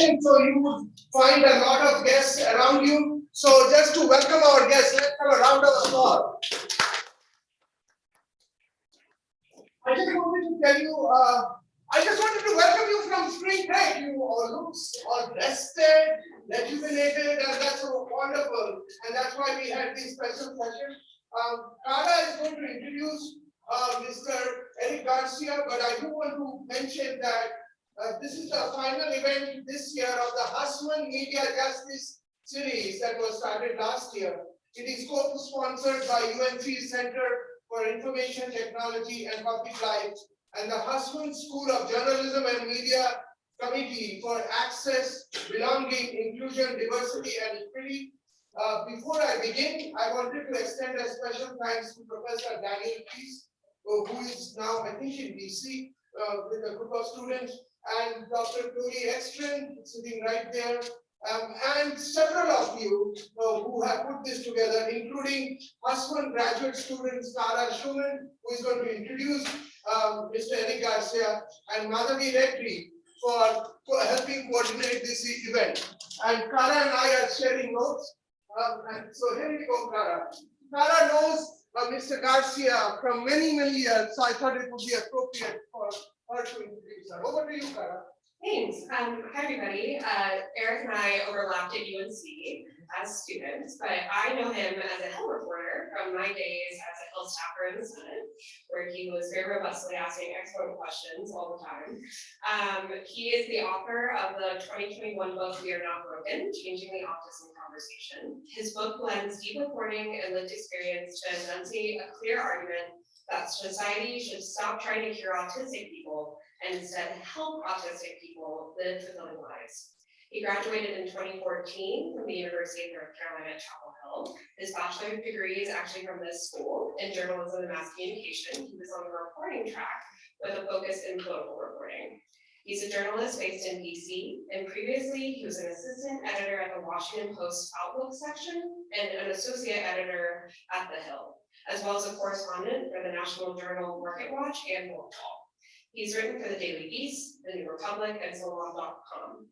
session, so you would find a lot of guests around you. So just to welcome our guests, let's have a round of applause. I just wanted to tell you, I just wanted to welcome you from spring break. You all look all rested, rejuvenated, and that's so wonderful. And that's why we had this special session. Cara is going to introduce Mr. Eric Garcia, but I do want to mention that this is the final event this year of the Husman Media Justice Series that was started last year. It is co-sponsored by UNC Center for Information Technology and Public Life and the Husman School of Journalism and Media Committee for Access, Belonging, Inclusion, Diversity, and Equity. Before I begin, I wanted to extend a special thanks to Professor Daniel Peace, who is now, I think, in DC with a group of students, and Dr. Tori Ekstrom, sitting right there, and several of you who have put this together, including Husman graduate student Tara Schumann, who is going to introduce Mr. Eric Garcia, and Madhavi Reddy for helping coordinate this event. And Kara and I are sharing notes. And so here you go, Kara. Kara knows Mr. Garcia from many, many years, so I thought it would be appropriate for her to introduce her. Over to you, Kara. Thanks. Hi, everybody. Eric and I overlapped at UNC as students, but I know him as a Hill reporter from my days as a Hill staffer in the Senate, where he was very robustly asking excellent questions all the time. He is the author of the 2021 book, We Are Not Broken, Changing the Autism Conversation. His book blends deep reporting and lived experience to enunciate a clear argument that society should stop trying to cure autistic people and instead help autistic people live fulfilling lives. He graduated in 2014 from the University of North Carolina at Chapel Hill. His bachelor's degree is actually from this school in journalism and mass communication. He was on the reporting track with a focus in political reporting. He's a journalist based in DC, and previously he was an assistant editor at the Washington Post Outlook section and an associate editor at the Hill, as well as a correspondent for the national journal MarketWatch and Roll Call. He's written for the Daily Beast, the New Republic, and SoLaw.com.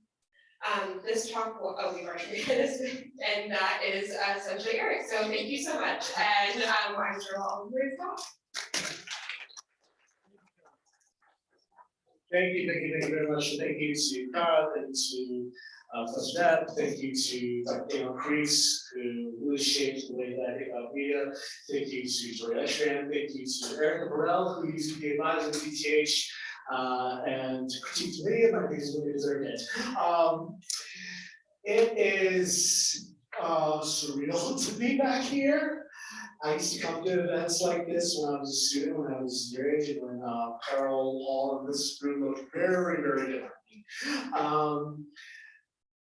This talk will, we've already read this, and that is essentially Eric. So thank you so much, and I'm sure I'll hear his talk. Thank you very much. Thank you to Kara, and to Professor Nett. Thank you to Dr. Daniel Crease, who really shaped the way that I think about media. Thank you to Tori Ekstrom. Thank you to Erica Burrell, who used to be advisor at DTH and critiqued many of my pieces when they deserved it. It is surreal to be back here. I used to come to events like this when I was a student, when I was your age, and when Carol, Paul, and this group looked very, very different.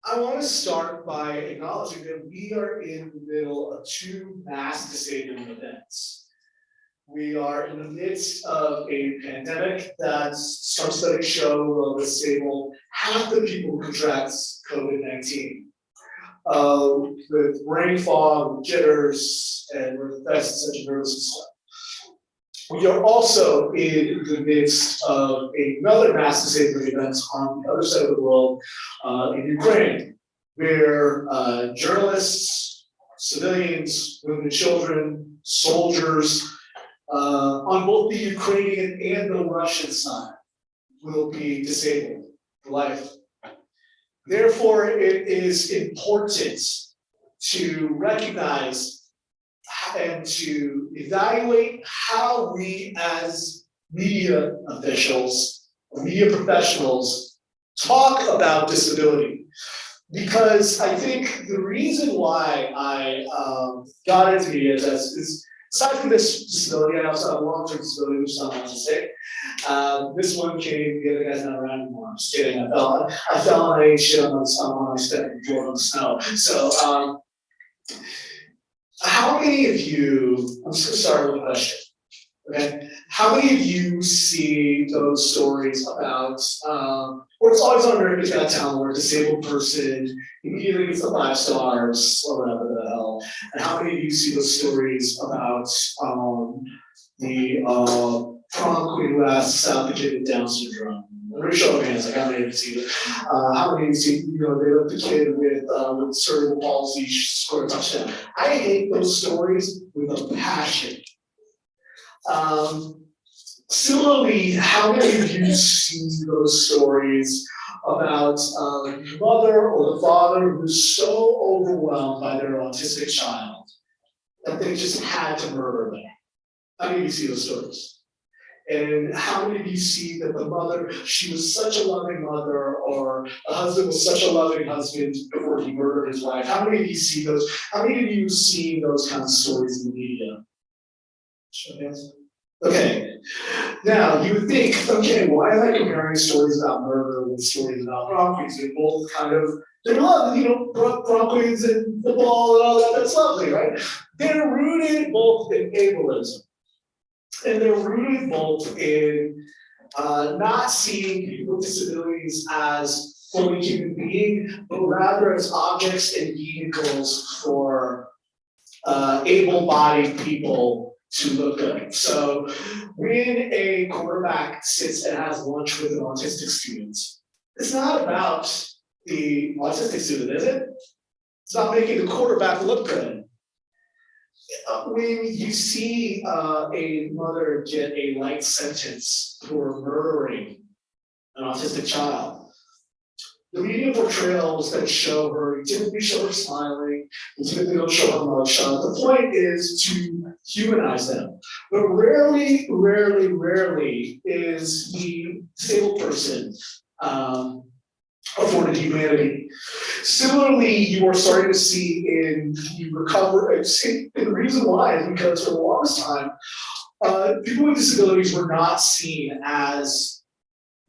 I want to start by acknowledging that we are in the middle of two mass disabling events. We are in the midst of a pandemic that some studies show will disable half the people who contract COVID-19. With brain fog, jitters, and with effects such as nervous system. We are also in the midst of another mass disabling event on the other side of the world, in Ukraine, where journalists, civilians, women and children, soldiers, on both the Ukrainian and the Russian side will be disabled for life. Therefore, it is important to recognize and to evaluate how we as media officials, media professionals, talk about disability. Because I think the reason why I got into media is aside from this disability, I also have a long-term disability, which is not much to say. This one came, the other guy's not around anymore. I'm just kidding. I fell on a shit on my step and drove on the snow. So, how many of you, I'm just gonna start with a question, okay? How many of you see those stories about, or it's always on America's Got Talent, where a disabled person immediately gets the 5 stars, or whatever the hell, and how many of you see those stories about the prom queen who asks out the kid with Down syndrome, Show of hands, like how many of you see it? How many of you see, they let the kid with cerebral palsy score a touchdown? I hate those stories with a passion. Similarly, how many of you see those stories about the mother or the father who's so overwhelmed by their autistic child that they just had to murder them? How many of you see those stories? And how many of you see that the mother, she was such a loving mother, or the husband was such a loving husband before he murdered his wife? How many of you see those? How many of you see those kinds of stories in the media? Show hands. Okay. Now you would think, okay, why am I comparing stories about murder with stories about Bronx? They're both kind of, they're lovely, Bronx and football and all that. That's lovely, right? They're rooted both in ableism. And they're rooted both in not seeing people with disabilities as fully human beings, but rather as objects and vehicles for able-bodied people to look good. So when a quarterback sits and has lunch with an autistic student, it's not about the autistic student, is it? It's about making the quarterback look good. When you see a mother get a light sentence for murdering an autistic child, the media portrayals that show her, typically show her smiling, typically don't show her mugshot. The point is to humanize them. But rarely is the disabled person afforded humanity. Similarly, you are starting to see in the recovery, and the reason why is because for the longest time, people with disabilities were not seen as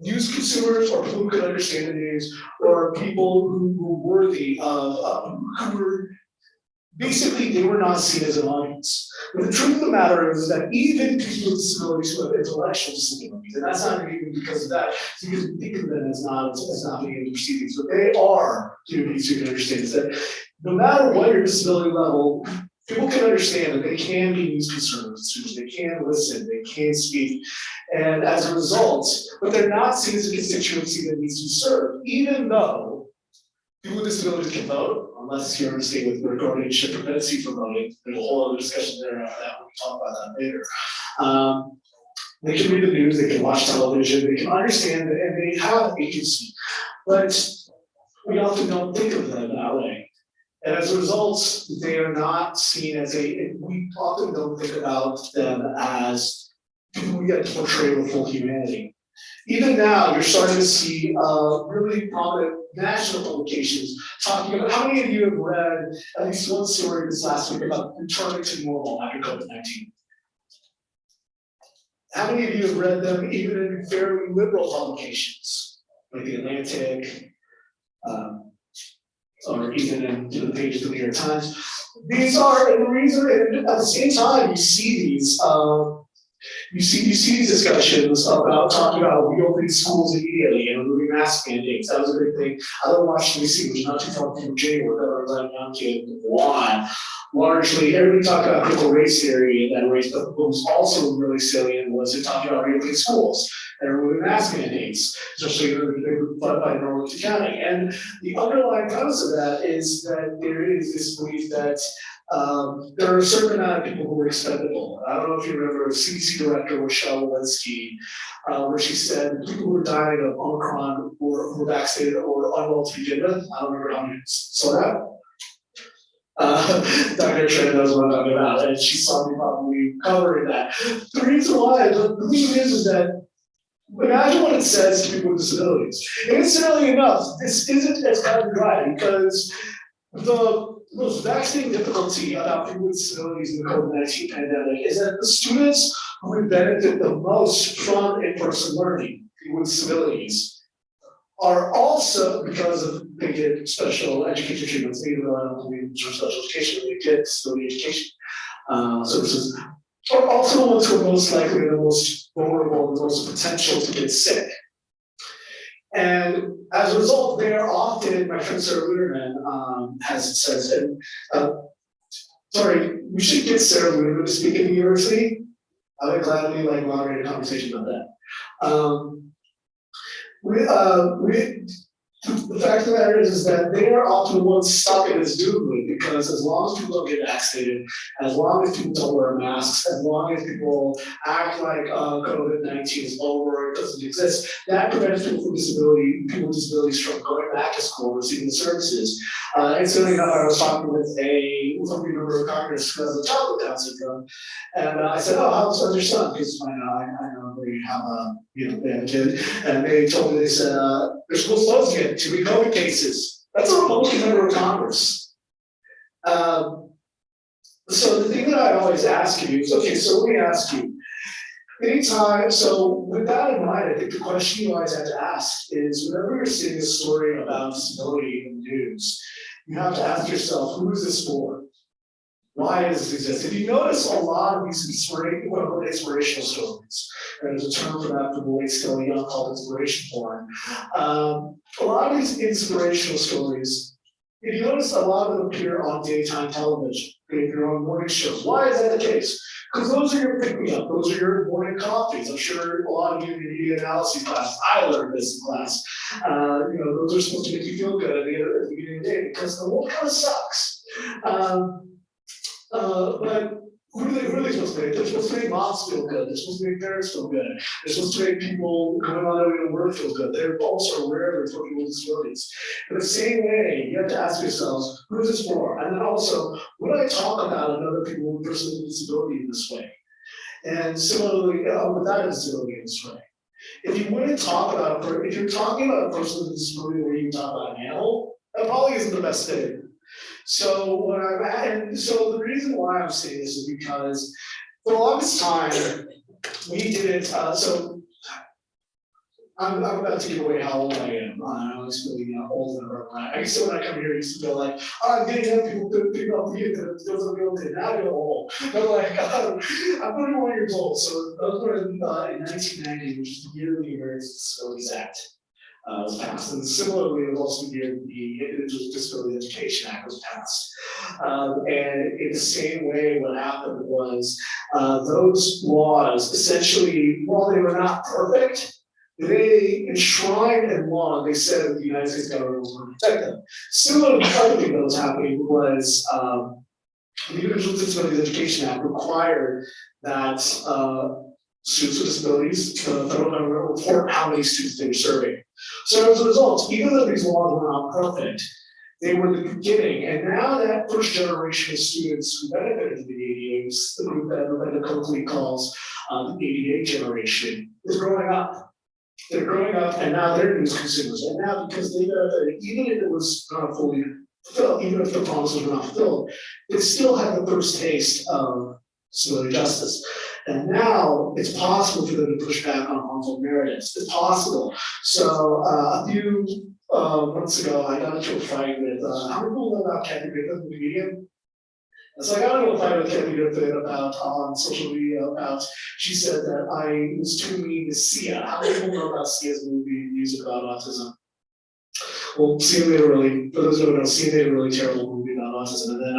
news consumers or people who could understand the news or people who were worthy of, who were, basically they were not seen as an audience. But the truth of the matter is that even people with disabilities who have intellectual disabilities, and that's not even because of that, it's because we think of them as not being able to perceive things, but they are human beings who can understand is that no matter what your disability level, people can understand that they can be news consumers, they can listen, they can speak, and as a result, but they're not seen as a constituency that needs to be served, even though people with disabilities can vote, unless you're in a state with their guardianship propensity for voting. There's a whole other discussion there about that. We can talk about that later. They can read the news, they can watch television, they can understand it, and they have agency. But we often don't think of them that way. And as a result, they are not seen as we often don't think about them as people we get to portray with full humanity. Even now, you're starting to see really prominent national publications talking about, how many of you have read at least one story this last week about returning to normal after COVID-19? How many of you have read them even in fairly liberal publications, like The Atlantic, or even in the pages of the New York Times? These are, and the reason, and at the same time, you see these, you see these discussions about talking about reopening schools immediately and removing mask mandates. That was a big thing. I live in Washington, D.C., which is not too far from Virginia, where there was a young kid won. Largely, everybody talked about critical race theory and that race, but what was also really salient was it talking about reopening schools and removing mask mandates, especially in the by Norwich County. And the underlying premise of that is that there is this belief that there are a certain amount of people who are expendable. I don't know if you remember CDC Director Rochelle Walensky, where she said people who were dying of Omicron were vaccinated or unwell to begin with. I don't remember how many saw that. Dr. Tran knows what I'm talking about, and she saw me probably covering that. The reason why, the thing is that imagine what it says to people with disabilities. And incidentally enough, this isn't as cut and dry because the most vexing difficulty about people with disabilities in the COVID-19 pandemic is that the students who would benefit the most from in-person learning, people with disabilities, are also, because they get special education treatments, even though I don't believe in special education, they get disability education services, are also the ones who are most likely the most vulnerable, the most potential to get sick. And as a result, they are often, my friend Sarah Luderman says, and sorry, we should get Sarah Luderman to speak at the university. I would gladly moderate a conversation about that. The fact of the matter is that they are often the ones stuck in this doom loop, because as long as people don't get vaccinated, as long as people don't wear masks, as long as people act like COVID-19 is over, it doesn't exist, that prevents people with disabilities from going back to school and receiving the services. Incidentally enough, I was talking with a member of Congress who has a child with Down syndrome, and I said, "Oh, how's your son?" Because I know they have they have a kid, and they told me, they said, "They're supposed to get 2 COVID cases." That's a Republican member of Congress. So the thing that I always ask you is, okay, so let me ask you, anytime, so with that in mind, I think the question you always have to ask is, whenever you're seeing a story about disability in the news, you have to ask yourself, who is this for? Why does this exist? If you notice, a lot of these inspirational stories, and there's a term for that for boys still young called inspiration porn. A lot of these inspirational stories, if you notice, a lot of them appear on daytime television. They appear on morning shows. Why is that the case? Because those are your pick-me-up, those are your morning coffees. I'm sure a lot of you in your media analysis class, I learned this in class. Those are supposed to make you feel good at the beginning of the day, because the world kind of sucks. But who are they supposed to make? They're supposed to make moms feel good. They're supposed to make parents feel good. They're supposed to make people going on their way to work feel good. They're also rare for people with disabilities. In the same way, you have to ask yourselves, who is this for? And then also, would I talk about another people with person with disability in this way? And similarly, without a disability in this way. If you wouldn't talk about if you're talking about a person with a disability where you talk about an animal, that probably isn't the best thing. So the reason why I'm saying this is because for the longest time we didn't. So I'm about to give away how old I am. I'm really old and around. I used to, when I come here, I used to feel like, oh, I'm getting young people to pick up the it feels like old. Now I feel old. But like, I'm 31 years old. So I was born in 1990, which is the year of the Americans with Disabilities Act. Was passed, and similarly, it was also the year the Individuals with Disability Education Act was passed. And in the same way, what happened was those laws essentially, while they were not perfect, they enshrined in law. They said that the United States government was going to protect them. Similar to the other thing that was happening was the Individuals with Disabilities Education Act required that students with disabilities, the federal government report how many students they were serving. So as a result, even though these laws were not perfect, they were the beginning. And now that first generation of students who benefited from the ADA, the group that everybody colloquially calls the ADA generation, is growing up. They're growing up, and now they're news consumers. And now, because they benefited, even if it was not fully fulfilled, even if the promises were not fulfilled, they still had the first taste of disability justice. And now it's possible for them to push back on harmful narratives. It's possible. So a few months ago, I got into a fight with, how many people know about Kathy Griffin, the comedian? So I got into a fight with Kathy Griffin about, on social media, about, she said that I was too mean to Sia. How many people know about Sia's movie, music about autism? Well, Sia made a really, for those who don't know, Sia made a really terrible movie about autism. And then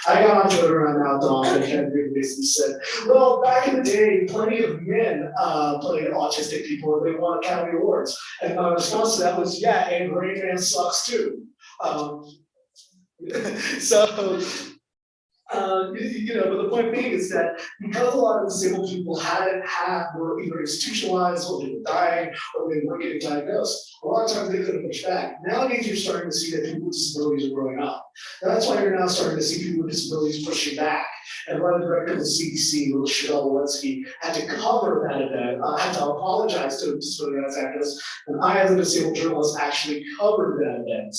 I got on Twitter and I mouthed off, and Kathy Griffin basically said, well, back in the day, plenty of men played autistic people and they won Academy Awards. And my response to that was, yeah, and Rain Man sucks too. But the point being is that because a lot of disabled people were either institutionalized or they were dying or they weren't getting diagnosed, a lot of times they couldn't push back. Nowadays, you're starting to see that people with disabilities are growing up. That's why you're now starting to see people with disabilities pushing back. And one of the director of the CDC, Michelle Walensky, had to cover that event, had to apologize to disability rights activists, and I, as a disabled journalist, actually covered that event.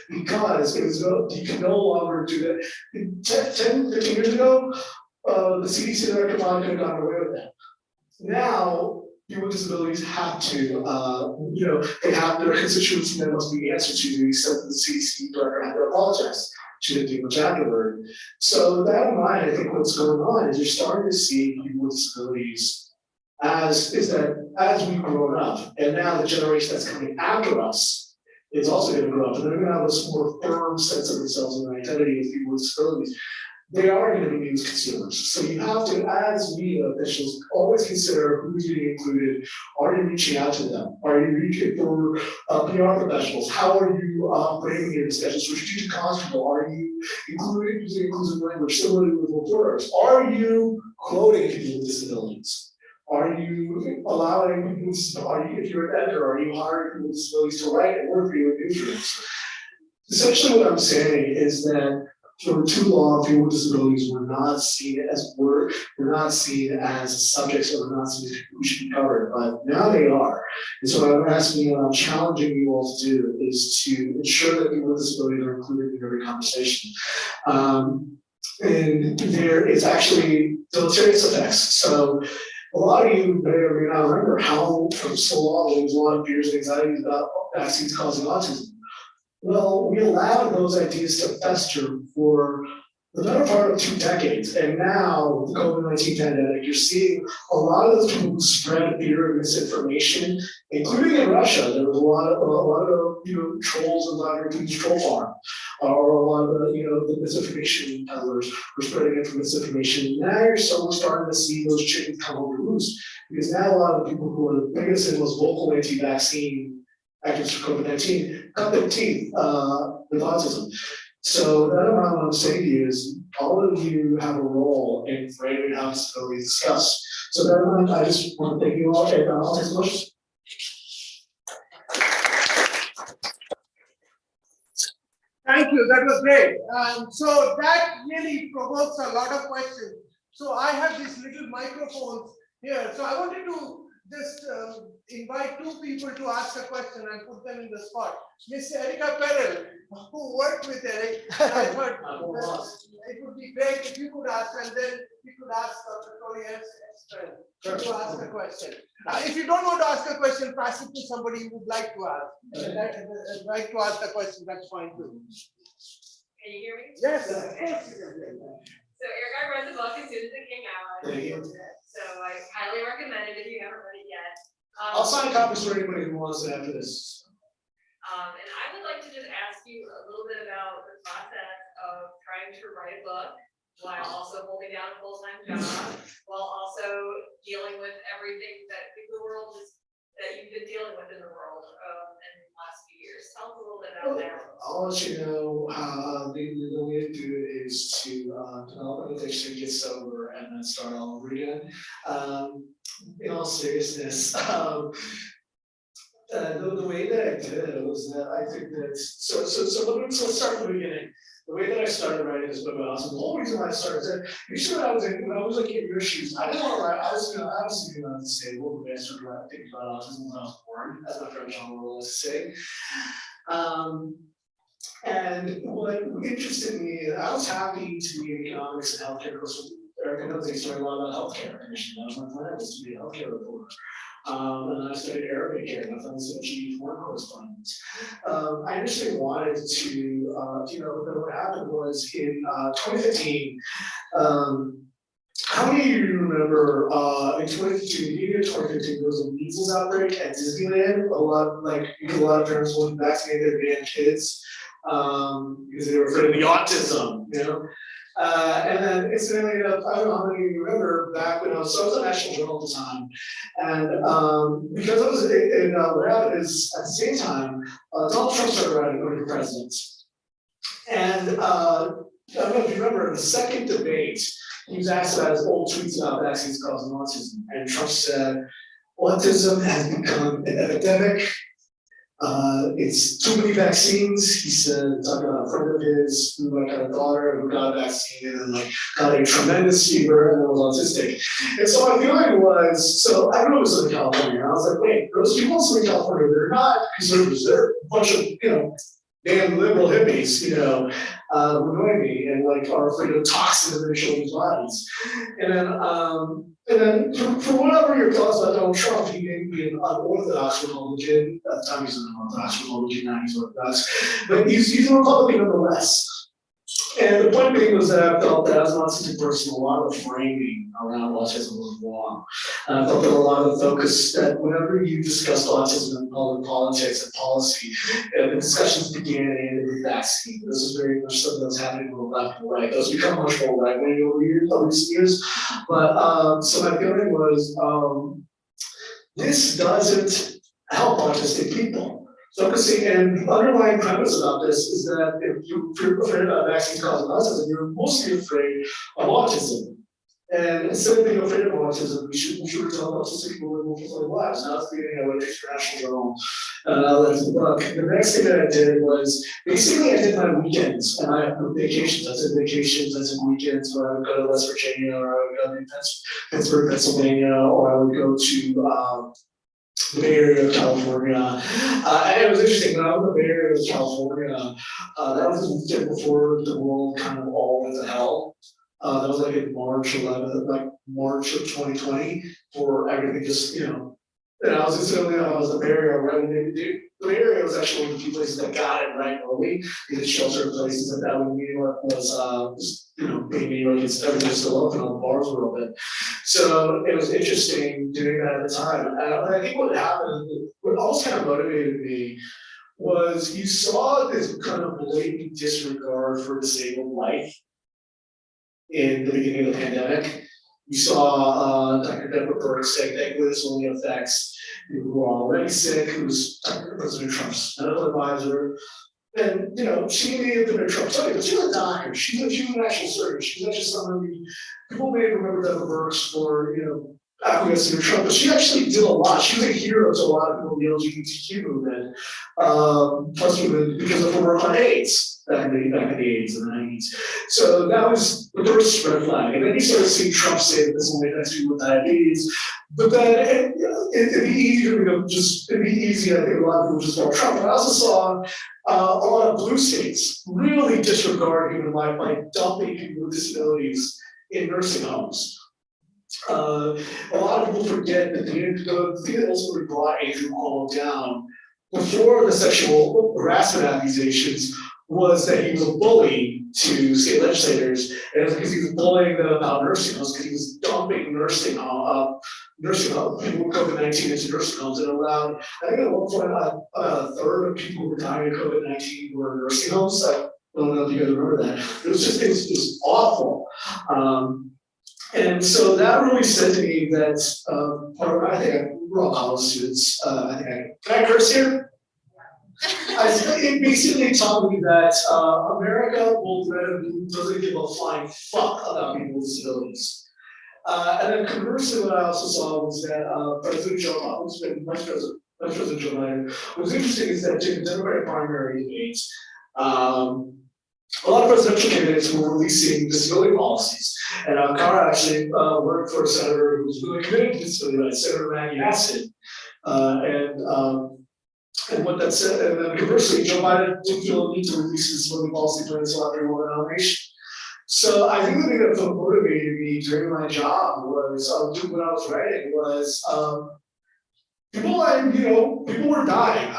Because you can no longer do that. 10, 15 years ago, the CDC director probably could have gotten away with that. Now, people with disabilities have to, they have their constituency that must be answered to, except that the CDC director had to apologize. She didn't do much afterward. So with that in mind, I think what's going on is you're starting to see people with disabilities as we've grown up, and now the generation that's coming after us is also going to grow up, and they're going to have a more firm sense of themselves and their identity as people with disabilities. they are going to be used consumers. So you have to, as media officials, always consider who's being included. Are you reaching out to them? Are you reaching for PR professionals? How are you framing your discussions for strategic comms people? Are you including using inclusive language similarly with reporters? Are you quoting people with disabilities? Are you allowing people with disabilities? Are you, if you're an editor, are you hiring people with disabilities to write and work for you in newsrooms? Essentially, what I'm saying is that for too long, people with disabilities were not seen as subjects, or were not seen as who should be covered, but now they are. And so what I'm asking you, and I'm challenging you all to do, is to ensure that people with disabilities are included in every conversation. And there is actually deleterious effects. So a lot of you may or may not remember how for so long there was a lot of fears and anxieties about vaccines causing autism. Well, we allowed those ideas to fester for the better part of 2 decades. And now, with the COVID-19 pandemic, you're seeing a lot of those people who spread fear and misinformation, including in Russia. There was a lot of trolls and Vladimir Putin's troll farm, or a lot of the misinformation peddlers were spreading misinformation. Now you're starting to see those chickens come home to roost, because now a lot of the people who are the biggest and most vocal anti-vaccine activists for COVID-19 cut their teeth with autism. So that amount what I'm saying to you is all of you have a role in framing how disability is discussed. So that amount, I just want to thank you all, and I'll take questions. Thank you, that was great. So that really provokes a lot of questions. So I have these little microphones here. So I wanted to just invite 2 people to ask a question and put them in the spot. Miss Erica Perel, who worked with Eric, I thought it would be great if you could ask, and then you could ask Dr. Tori Esther to ask a question. If you don't want to ask a question, pass it to somebody who would like to ask. Like to ask a question, that's fine too. Can you hear me? Yes, of Okay. course you can. So Eric, I read the book as soon as it came out. Thank you. So I highly recommend it if you haven't read it yet. I'll sign copies for anybody who wants it after this. And I would like to just ask you a little bit about the process of trying to write a book while also holding down a full-time job, while also dealing with everything that the world is, that you've been dealing with in the world in the last few years. Tell us a little bit about that. I'll let you know how the way to do it is to develop an addiction, get sober, and then start all over again. In all seriousness, the way that I did it was that I think that let's start from the beginning. The way that I started writing this book about autism, the whole reason why I started is that usually when I was like in your shoes, I didn't want to write. I was disabled when I started thinking about autism when I was born, as my friend John Roll likes to say. And what interested me, I was happy to be in economics and healthcare because Erica knows I studied a lot about healthcare. That was my plan, was to be a healthcare reporter. And then I studied Arabic here, and I found some GE foreign correspondence. I initially wanted to, but what happened was in 2015, how many of you remember in 2015, beginning of 2015, there was a measles outbreak at Disneyland? A lot of parents wanted to vaccinate their damn kids because they were afraid of the autism, and then incidentally enough, I don't know how many of you remember back when I was a National Journal at the time, and because I was in what happened is at the same time, Donald Trump started running for president, and I don't know if you remember the second debate, he was asked about his old tweets about vaccines causing autism, and Trump said, "Autism has become an epidemic. It's too many vaccines." He said, talking about a friend of his who had a daughter who got a vaccine and then got a tremendous fever and then was autistic. And so my feeling was, so I grew up in Southern California, and I was like, wait, those people in Southern California, they're not conservatives, they're a bunch of, damn liberal hippies, who annoy me and are afraid of toxins in their children's bodies. And then for whatever your thoughts about Donald Trump, he may be an unorthodox Republican. At the time he's an unorthodox Republican, now he's orthodox. But he's a Republican nonetheless. And the point being was that I felt that as an autistic person, a lot of the framing around autism was wrong. And I felt that a lot of the focus that whenever you discussed autism in public politics and policy, the discussions began and ended with vaccine. This is very much something that's happening on the left and right. Those become much more right wing over recent years. But so my feeling was this doesn't help autistic people. Focusing and the underlying premise about this is that if you're afraid about vaccines causing autism, you're mostly afraid of autism. And instead of being afraid of autism, we should tell autistic people live multiple lives. Now it's beginning of an international journal. That's the book. The next thing that I did was basically I did my weekends and I have vacations. I took vacations, I took weekends where I would go to West Virginia or I would go to Pittsburgh, Pennsylvania, or I would go to the Bay Area of California. And it was interesting, when I was in the Bay Area of California, that was just before the world kind of all went to hell. That was like in March 11th, like March of 2020, for everything just, and I was just saying, I was in the Bay Area right when they did. The Bay Area was actually one of the few places that got it right early. They did shelter places like that when New York was, being New York, everything was still open, all the bars were open. So it was interesting doing that at the time. And I think what happened, what also kind of motivated me was you saw this kind of blatant disregard for disabled life in the beginning of the pandemic. You saw Dr. Deborah Burke saying that this only affects people who are already sick, who's President Trump's medical advisor. And she may have been a Trump study, but she was a doctor. She was an actual surgeon. She was actually somebody people may remember Deborah Burks for acquiescing to Trump, but she actually did a lot. She was a hero to a lot of people in the LGBTQ movement, plus because of her work on AIDS back in the 80s and the 90s. So that was the first red flag. And then you started seeing Trump say that this only affects people with diabetes. But then it'd be easy for me to it'd be easy, I think a lot of people just vote Trump. But I also saw a lot of blue states really disregard human life by dumping people with disabilities in nursing homes. A lot of people forget that the thing that ultimately brought Andrew Cuomo down before the sexual harassment accusations was that he was a bully to state legislators, and it was because he was bullying them about nursing homes, because he was dumping nursing home people with COVID-19 into nursing homes, and allowed, I think at one point a third of people who were dying of COVID-19 were in nursing homes. I don't know if you guys remember that. It was awful. And so that really said to me that I think we're all college students. Can I curse here? It basically taught me that America doesn't give a flying fuck about people with disabilities. And then conversely, what I also saw was that President Joe Biden, Vice President Joe Biden, what was interesting is that during the Democratic primary debates, a lot of presidential candidates were releasing disability policies. And Cara actually worked for a senator who was really committed to disability rights, Senator Maggie Hassan. And what that said, and then conversely, Joe Biden didn't feel the need to release his disability policy during his lottery one nomination. So I think the thing that motivated me during my job was when I was writing was people were dying.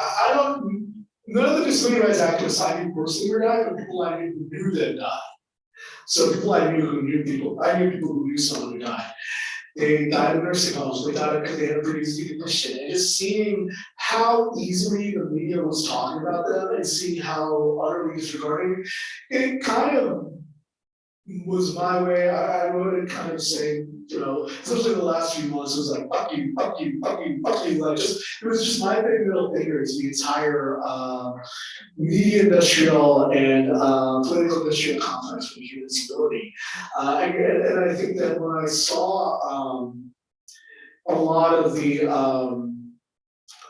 None of the disability rights activists I knew personally were dying, but people I knew who knew them died. So people I knew who knew people, I knew people who knew someone who died. They died in nursing homes, they died because they had a pre-existing condition. And just seeing how easily the media was talking about them and seeing how utterly disregarding, it kind of was my way. I wrote it kind of saying, especially the last few months, it was like, fuck you, fuck you, fuck you, fuck you. Like it was just my big middle finger to the entire media industrial and political industrial complex for human disability. And I think that when I saw a lot of the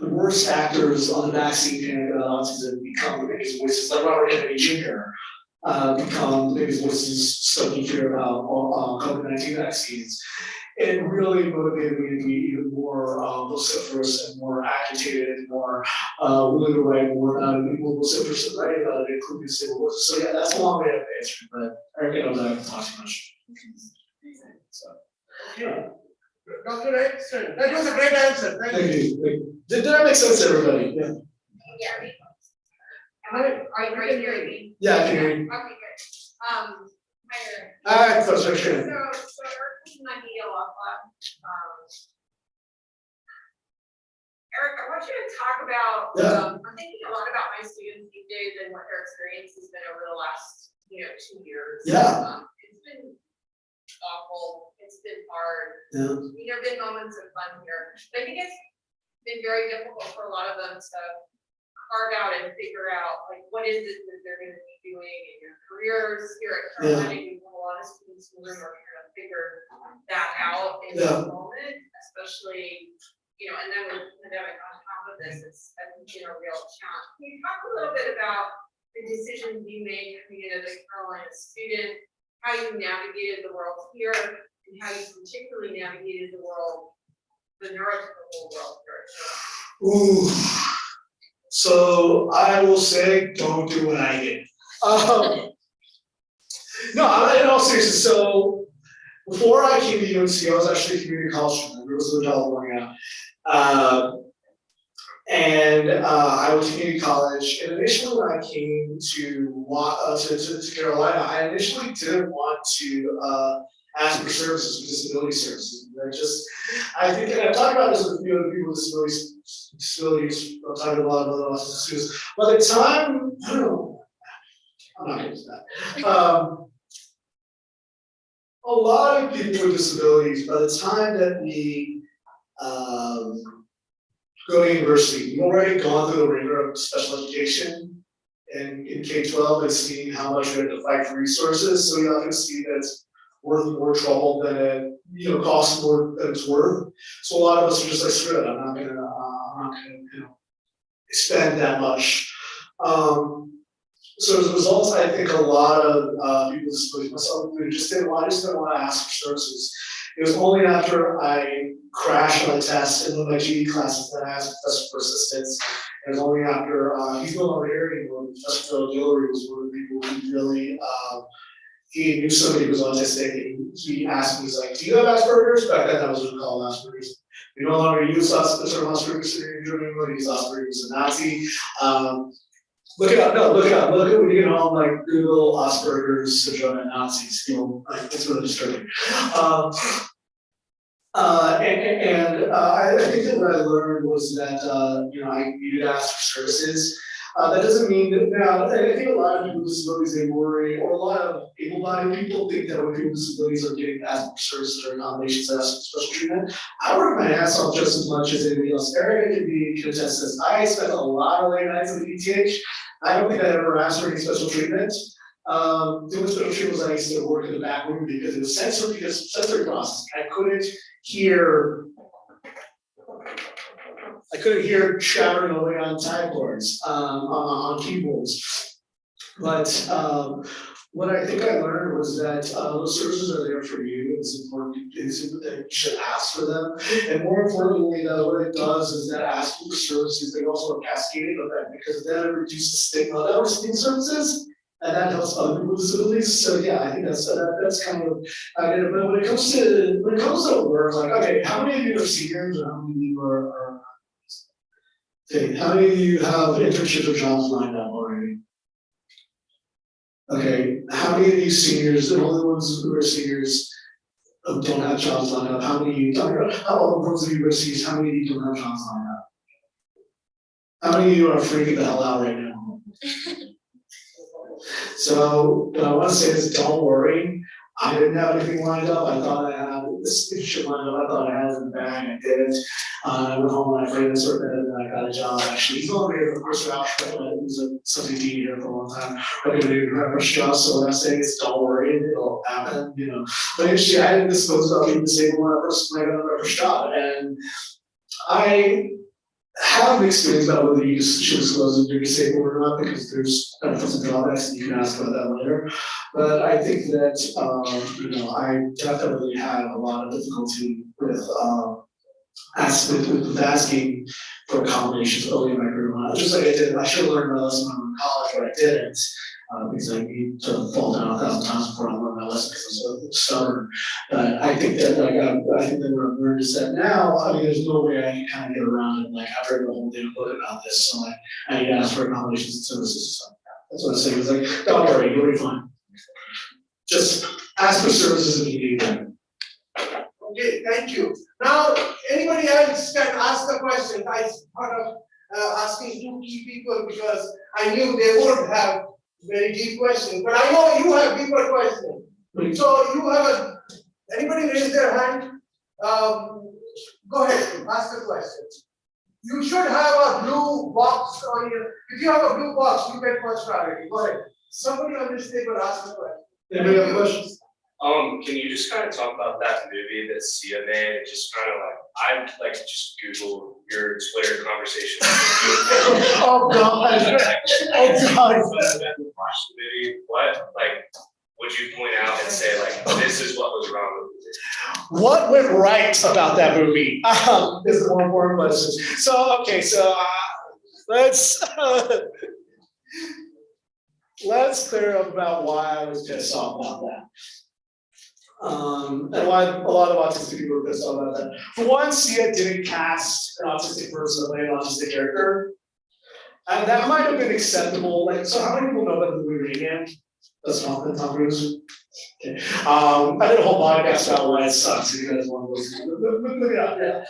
worst actors on the vaccine and autism become the biggest voices, like Robert Kennedy Jr., become the biggest voices stoking fear about COVID-19 vaccines. It really motivated me to be even more vociferous and more agitated and more willing to write more about it, more vociferous and write about it, including disabled voices. So yeah, that's a long way of answering, but I don't know that I can talk too much. So, Dr. Excellent. That was a great answer. Thank you. Did that make sense to everybody? Yeah. Yeah. Are you hearing me? Yeah, I can hear you. Okay, good. Hi, Eric. Professor Shannon. So Eric is my media law club. Eric, I want you to talk about, I'm thinking a lot about my students these days and what their experience has been over the last, 2 years. Yeah. It's been awful. It's been hard. Yeah. There have been moments of fun here. But I think it's been very difficult for a lot of them to carve out and figure out, like, what is it that they're going to be doing in your careers here at Carolina. You have a lot of students in the room are trying to figure that out in this moment, especially, and then with the pandemic on top of this, it's been a real challenge. Can you talk a little bit about the decisions you made coming in as a Carolina student, how you navigated the world here, and how you particularly navigated the neurotypical world here? Ooh. So I will say, don't do what I did. No, in all seriousness, so before I came to UNC, I was actually a community college student. I was in California. I went to community college, and initially when I came to Carolina, I initially didn't want to ask for services, for disability services. I think, and I've talked about this with a few other people with disabilities, I've talked about other autistic students. By the time, I don't know, I'm not getting to that. A lot of people with disabilities, by the time that we go to university, we've already gone through the ringer of special education and in K-12 and seen how much we have to fight for resources. So we often see that it's worth more trouble than it costs more than it's worth. So a lot of us are just like, screw it, I'm not gonna spend that much. So as a result, I think a lot of people with disabilities, myself included, I just didn't want to ask for services. It was only after I crashed my test in one of my GED classes that I asked Professor for assistance. And it was only after he's no longer here anymore. Professor Phil Guillory was one of the people who really he knew somebody who was autistic, and he asked me, he's like, "Do you have Asperger's?" Back then, that was what we called Asperger's. We no longer use the term Asperger's syndrome anymore. We use Asperger's a Nazi. Look it up. No, look it up. Look at when you get home, like Google Asperger's syndrome and Nazis. It's really disturbing. I think that what I learned was that I needed to ask for services. That doesn't mean that now. I think a lot of people with disabilities, they worry, or a lot of able-bodied people think that when people with disabilities are getting asked for services or accommodations, asked for special treatment. I work my ass off just as much as anybody else. Erica can attest this. I spent a lot of late nights with ETH. I don't think I ever asked for any special treatment. The only special treatment was I used to work in the back room because it was sensory processing. I couldn't hear chattering away on typeboards, on keyboards. But what I think I learned was that those services are there for you. It's important that you should ask for them. And more importantly, what it does is that asking for services, they also are cascading effect because then it reduces stigma of receiving services. And that helps other people with disabilities. So yeah, I think that's kind of. But when it comes to work, like, okay, how many of you are seniors, or how many of you are okay, how many of you have internships or jobs lined up already? Okay, how many of you seniors, the only ones who are seniors, don't have jobs lined up? How many of you? Those of you who are seniors, how many of you don't have jobs lined up? How many of you are freaking the hell out right now? So what I want to say is, don't worry. I didn't have anything lined up. I thought I had this shit lined up. I thought I had it in the bag. I didn't. I went home and I framed this work and I got a job. Actually, he's only here for the first round. He was a something dean here for a long time. I could do my first job. So what I'm saying is, don't worry. It'll happen. But actually, I didn't disclose about being disabled when I got my first job, and I have an experience about whether you should disclose if you're disabled or not, because there's benefits and drawbacks, and you can ask about that later. But I think that I definitely had a lot of difficulty with asking for accommodations early in my career. Just like I did, I should have learned my lesson when I was in college, but I didn't. Because I need to fall down 1,000 times before I learn my lesson because I'm so stubborn. I think that what I've learned is that now, I mean, there's no way I can kind of get around it. Like, I've read the whole damn book about this, so I need to ask for accommodations and services. So that's what I'm saying. It's like, don't worry, you'll be fine. just ask for services if you need them. Okay, thank you. Now, anybody else can ask the question. I thought of asking two key people because I knew they would have very deep questions, but I know you have deeper questions. So you have anybody raise their hand? Go ahead, ask the question. You should have a blue box on your, if you have a blue box, you get first priority. Go ahead. Somebody on this table ask the question. Anybody have questions? Can you just kind of talk about that movie that Sia made? Just kind of like, I like just Google your Twitter conversation. Oh, God. Oh, God. Watch the movie, what, like, would you point out and say, like, this is what was wrong with it? What went right about that movie? Is the more important question. So, okay, so let's clear up about why I was pissed off about that. And why a lot of autistic people were pissed off about that. For one, Sia didn't cast an autistic person to play an autistic character. And that might have been acceptable. Like, so how many people know about the movie Rain Man? That's not the Tom Cruise. Okay. I did a whole podcast about why it sucks if you guys want to listen. Yeah.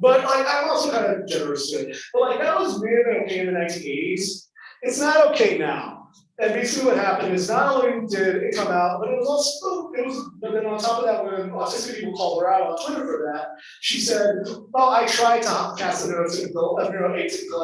But like I'm also kind of generous to it. But like that was weird and okay in the 1980s. It's not okay now. And basically what happened is not only did it come out, but it was also, but then on top of that, when autistic people called her out on Twitter for that, she said, well, I tried to cast a neuroatypical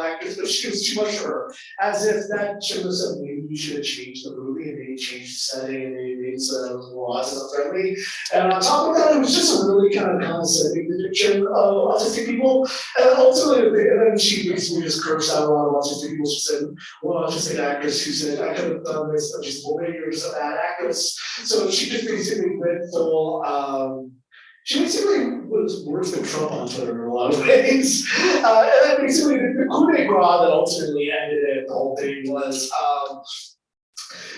actress, but she was too much for her. As if that should have said, maybe you should have changed the movie and maybe changed the setting and maybe it was more autism friendly. And on top of that, it was just a really kind of condescending depiction of autistic people. And ultimately, and then she basically just cursed out a lot of autistic people. She said, one autistic actress who said, I could have done this, but she's woman, you're just a bad actress. So she just basically went full, she basically was worse than Trump on Twitter in a lot of ways. And then basically the coup de grace that ultimately ended it, the whole thing was,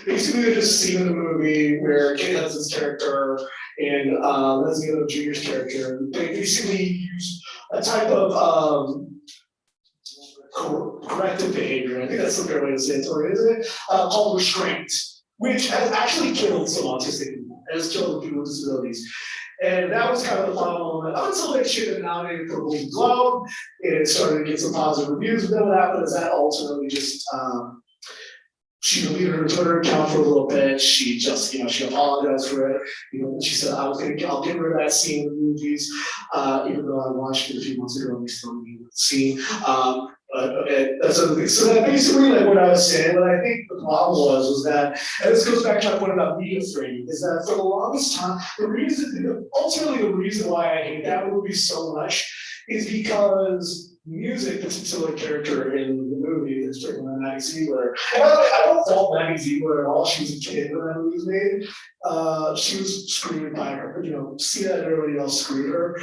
basically there's a scene in the movie where Kate Hudson's character and Leslie Odom Jr.'s character, they basically use a type of corrective behavior, I think that's the fair way to say it, or isn't it? Called restraint, which has actually killed some autistic people, has killed people with disabilities. And that was kind of the final moment. Up until they should have nominated for the Golden Globe, it started to get some positive reviews, but then what happened is that ultimately just, she deleted her Twitter account for a little bit. She just, she apologized for it. She said, I'll get rid of that scene in the movies, even though I watched it a few months ago and we still need to see. But okay, that's other thing. So that basically, like what I was saying, what I think the problem was that, and this goes back to my point about media framing, is that for the longest time, ultimately the reason why I hate that movie so much is because music, the titular character in the movie, is particularly Maggie Ziegler. And I don't fault Maggie Ziegler at all. She was a kid when that movie was made. She was screened by her, Sia and everybody else screwed her.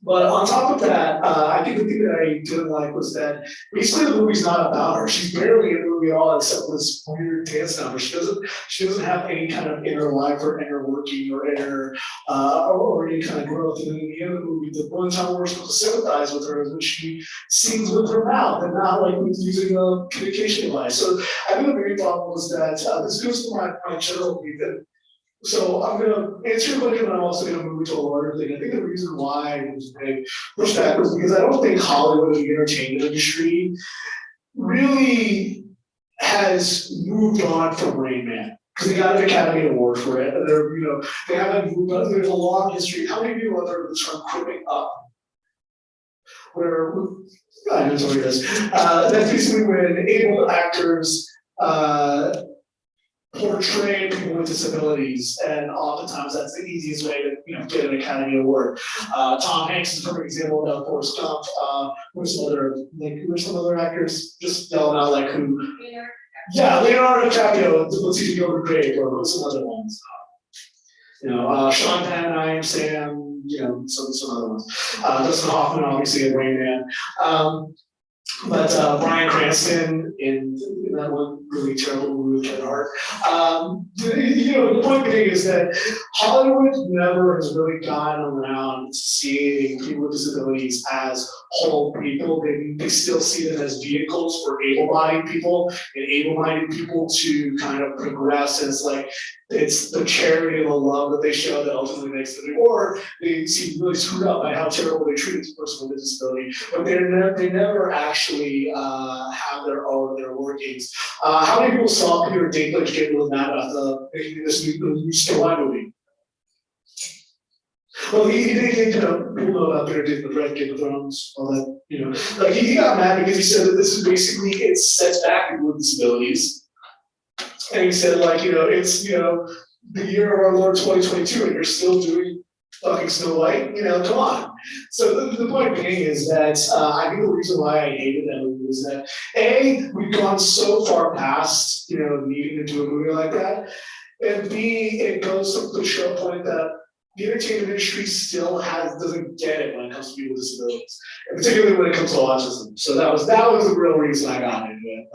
But on top of that, I think the thing that I didn't like was that basically the movie's not about her. She's barely in the movie at all except this weird dance number. She doesn't have any kind of inner life or inner working or inner or any kind of growth. And then in the end of the movie, the one time we're supposed to sympathize with her is when she sings with her mouth and not like using a communication device. So I think the main problem was that this goes to my general view that. So I'm going to answer your question, but I'm also going to move to a larger thing. I think the reason why it was a big pushback was because I don't think Hollywood as the entertainment industry really has moved on from Rain Man. Because they got an Academy Award for it, and they haven't moved on. There's a long history. How many people have heard the term cripping up? Where, I know what it is. That's basically when able actors portray people with disabilities, and oftentimes that's the easiest way to get an Academy Award. Tom Hanks is a perfect example of Forrest Gump. Where's some other actors? Just yelling out like who? Yeah, Leonardo DiCaprio. Let's see if you go to Grave, or what's some other ones? Sean Penn, I Am Sam. Some other ones. Dustin Hoffman, obviously, in Rain Man. But Bryan Cranston in that one really terrible movie with Kevin Hart. The point being is that Hollywood never has really gotten around to seeing people with disabilities as whole people. They still see them as vehicles for able-bodied people and able-minded people to kind of progress. And it's the charity and the love that they show that ultimately makes them, or they seem really screwed up by how terrible they treat this person with a disability, but they never actually have their workings. How many people saw Peter Dinklage get really mad about making this new Star movie? Well, people know about Peter Dinklage, right? Game of Thrones, all that, he got mad because he said that this is basically, it sets back people with disabilities. And he said, it's, the year of our Lord 2022, and you're still doing fucking Snow White, come on. So the point being is that I think the reason why I hated that movie was that A, we've gone so far past, needing to do a movie like that, and B, it goes to the show point that the entertainment industry still doesn't get it when it comes to people with disabilities, and particularly when it comes to autism. So that was the real reason I got into it.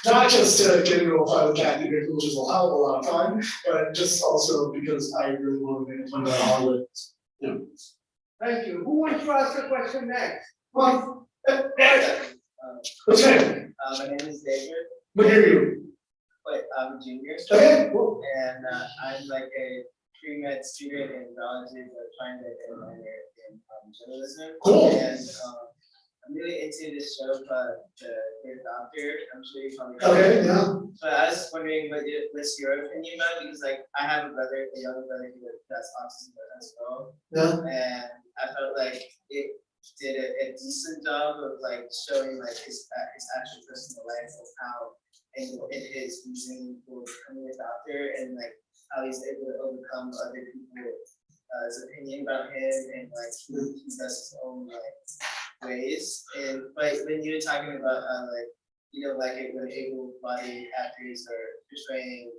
Not just to get into a fight with Kathy Baker, which is a hell of a lot of fun, but just also because I really wanted to make fun about Hollywood. Thank you. Who wants to ask a question next? Well, what's your name? My name is David, What year are you? but I'm a junior, Okay, cool. and I'm like a pre-med student in biology, but trying to get a minor in journalism. Cool. And I'm really into this show called The Good Doctor. I'm sure you probably Okay, yeah. But I was wondering what's your opinion about it, because I have a younger brother who has autism as well. Yeah. And I felt like it did a decent job of showing his actual personal life of how it is reason for becoming a doctor, and how he's able to overcome other people's opinion about him, and he does his own ways. And when you were talking about you don't like it when able-bodied actors are portraying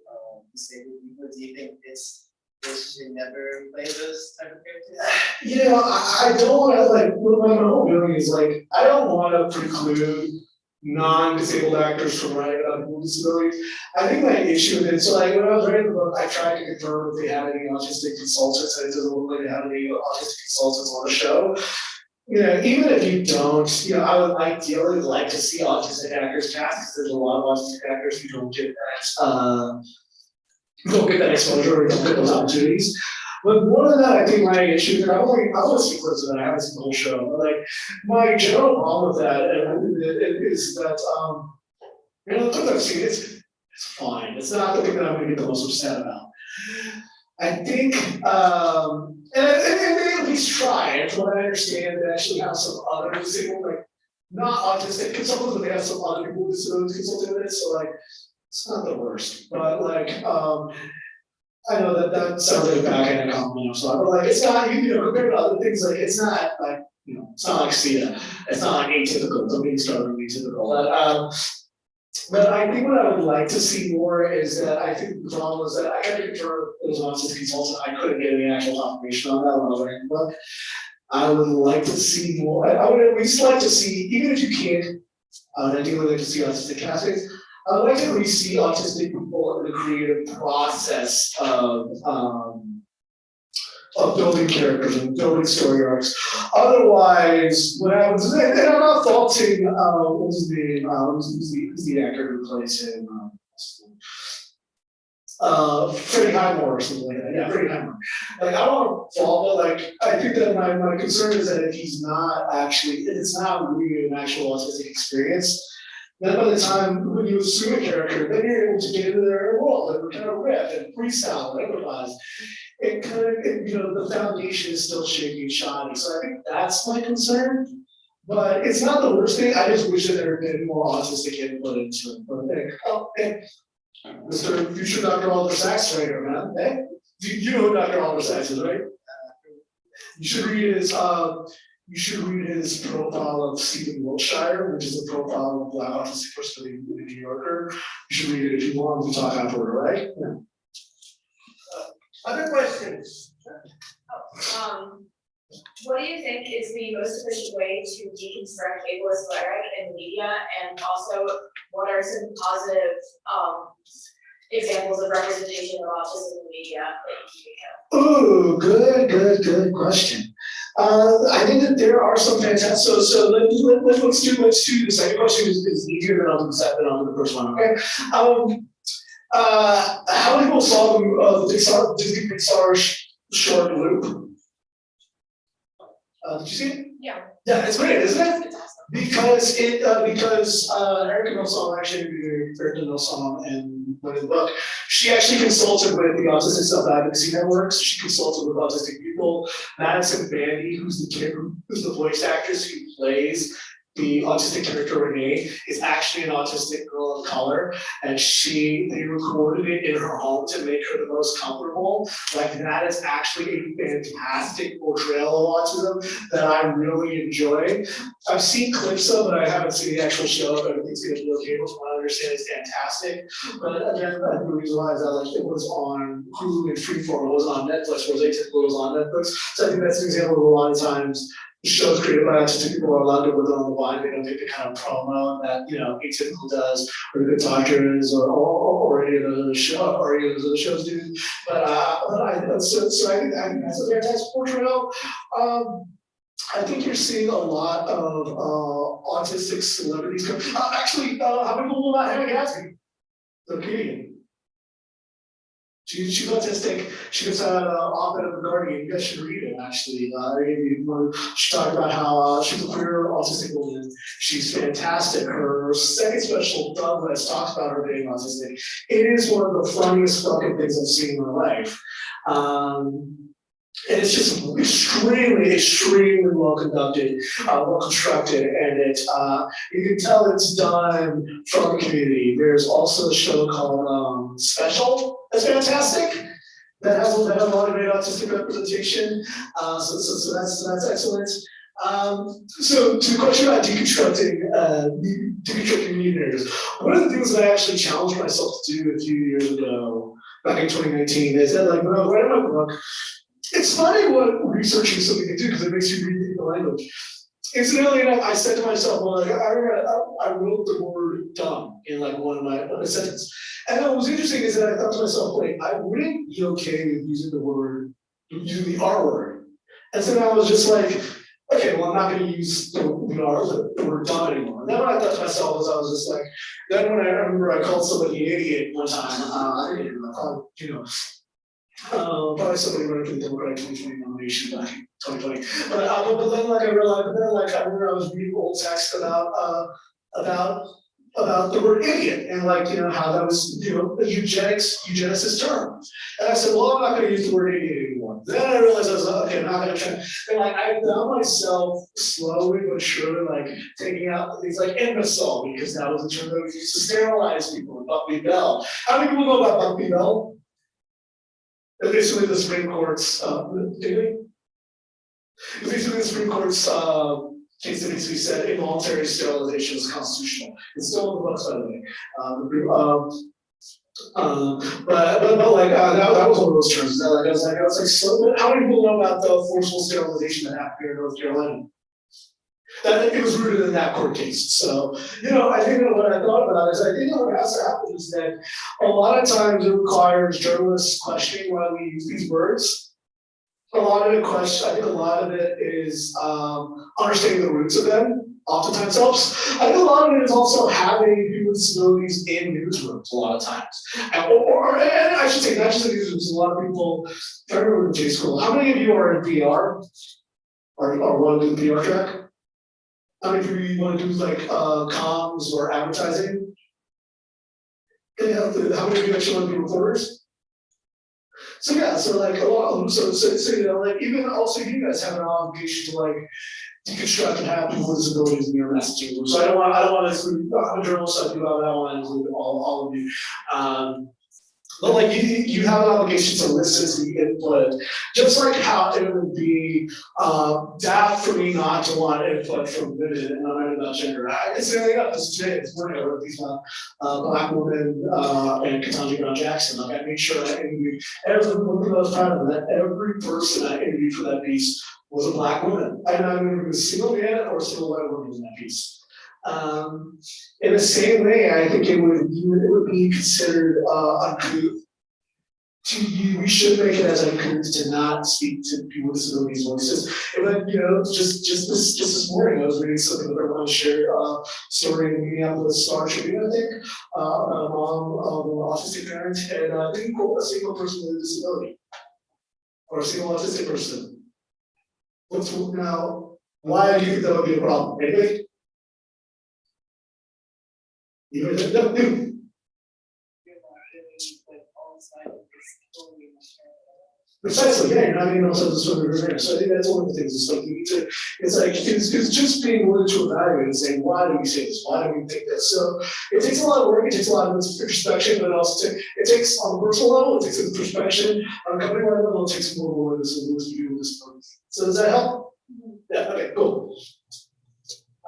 disabled people, do you think they should never play those type of characters? I don't want to my whole feeling is I don't want to preclude non-disabled actors from writing about people with disabilities. I think my issue with it, so when I was writing the book, I tried to confirm if they had any autistic consultants, and it doesn't look like they have any autistic consultants on the show. Even if you don't, I would ideally like to see autistic actors cast, because there's a lot of autistic actors who don't get that exposure or don't get those opportunities. But more than that, I think my issue, and I want to see clips of that, I haven't seen the whole show, but my general problem with that is that, the clips I've seen, it's fine. It's not the thing that I'm going to get the most upset about. I think, and they at least try, and from what I understand, they actually have some other disabled, not autistic consultants, but they have some other people with disabilities consulting with it, so it's not the worst. But I know that sounds like a backhanded compliment or something, but it's not, compared to other things, it's not it's not like Sia. It's not atypical. It's being started atypical. But I think what I would like to see more is that I think the problem was that I had to confirm it was an autistic consultant. I couldn't get any actual confirmation on that when I was writing the book. I would like to see more. I would at least like to see, even if you can't, ideally like to see autistic castings. I would like to really see autistic people in the creative process of building characters and building story arcs. Otherwise, what happens, and I'm not faulting, what's his name, who's the actor who plays him? Freddie Highmore or something like that. Yeah, Freddie Highmore. I don't want to fault, but I think that my concern is that if he's not actually, if it's not really an actual autistic experience, then by the time when you assume a character, then you're able to get into their world and kind of riff and freestyle and improvise. It kind of, the foundation is still shaky and shoddy. So I think that's my concern. But it's not the worst thing. I just wish that there had been more autistic input into it. But hey, Mr. Future Dr. Oliver Sacks right here, man. Hey, you know who Dr. Oliver Sacks is, right? You should read his profile of Stephen Wiltshire, which is a profile of a Black autistic person in the New Yorker. You should read it if you want to talk afterward, right? Yeah. Other questions? What do you think is the most efficient way to deconstruct ableist rhetoric in media? And also, what are some positive examples of representation of autism in media that you have? Oh, good question. I think that there are some fantastic. So let's do the second question is easier than I'll do the second. I'll do the first one. Okay. How many people saw the Disney Pixar short Loop? Did you see it? Yeah. Yeah, it's great, isn't it? It's awesome. Because Erica Milsong actually interviewed Erica Milsong and wrote the book. She actually consulted with the Autistic Self-Advocacy Networks. She consulted with autistic people. Madison Bandy, who's the voice actress who plays the autistic character Renee, is actually an autistic girl of color, and they recorded it in her home to make her the most comfortable. Like, that is actually a fantastic portrayal of autism that I really enjoy. I've seen clips of it, I haven't seen the actual show, but I think it's gonna be okay. From what I understand, it's fantastic. But again, I think the reason why is that like it was on Hulu and Freeform, it wasn't on Netflix, whereas Atypical was on Netflix. So I think that's an example of a lot of times shows created by autistic people are allowed to work on the vine. They don't get the kind of promo that Atypical does, or the Good Doctors, or any of those shows do. But I think that's a fantastic portrayal. I think you're seeing a lot of autistic celebrities come. Actually, how many people know about Hannah Gadsby? The comedian. She's autistic. She was an op-ed of the Guardian. You guys should read it, actually. She talked about how she's a queer autistic woman. She's fantastic. Her second special, Douglas, talks about her being autistic. It is one of the funniest fucking things I've seen in my life. And it's just extremely well conducted, well constructed, and you can tell it's done from the community. There's also a show called Special that's fantastic. That has a lot of great autistic representation. So that's excellent. So to the question about deconstructing media narratives, one of the things that I actually challenged myself to do a few years ago, back in 2019, is that like when I was writing my book. It's funny what researching something can do because it makes you rethink the language. Incidentally enough, I said to myself, well, like, I wrote the word dumb in like one of my sentences. And what was interesting is that I thought to myself, wait, I wouldn't be okay with using the R word. And so I was just like, okay, well, I'm not going to use the word dumb anymore. And then what I thought to myself was, I was just like, then when I remember I called somebody an idiot one time, I didn't even know, probably somebody running for the Democratic 2020 nomination back in 2020. But then like I realized, I remember I was reading old text about the word idiot and how that was a eugenicist term. And I said, well, I'm not going to use the word idiot anymore. Then I realized I was like, okay, I'm not going to try. And I found myself slowly but surely taking out things like imbecile, because that was a term that was used to sterilize people. Bumpy Bell. How many people know about Bumpy Bell? Basically, the Supreme Court's case that basically said involuntary sterilization is constitutional. It's still in the books, by the way. That was one of those terms. I was like, so how many people know about the forceful sterilization that happened here in North Carolina? That it was rooted in that court case. So, I think that what I thought about is, I think what has to happen is that a lot of times it requires journalists questioning why we use these words. I think a lot of it is understanding the roots of them, oftentimes helps. I think a lot of it is also having people with disabilities in newsrooms a lot of times. And I should say, not just in newsrooms, a lot of people, I remember in J school, how many of you are in PR? Or want to do the PR track? How many of you want to do comms or advertising? Yeah, how many of you actually want to be reporters? So yeah, so a lot of them, even also you guys have an obligation to deconstruct and have people with disabilities in your messaging. So I don't want to exclude, I'm a journalist, I don't want to include all of you. But you have an obligation to listen to the input, just like how it would be daft for me not to want input from women and not about gender. It's really up this morning. I wrote these about Black women and Ketanji Brown Jackson. I made sure I interviewed every one of those proud of that. Every person I interviewed for that piece was a Black woman. I don't remember if it was a single man or a single white woman in that piece. In the same way, I think it would be considered uncouth to you. We should make it as uncouth to not speak to people with disabilities' voices. And then, just this morning, I was reading something that everyone shared, story in the Minneapolis Star Tribune, I think, about a mom of an autistic parent, and didn't quote a single person with a disability or a single autistic person. Now, why do you think that would be a problem? Anybody? You. Precisely, yeah, you're not getting also the sort of revenge. So I think that's one of the things. It's like you need to. It's just being willing to evaluate and saying, why do we say this? Why do we think this? So it takes a lot of work. It takes a lot of introspection, but also it takes on a personal level. It takes introspection on a company level. It takes more awareness of what's doing this. So does that help? Yeah. Okay. Cool.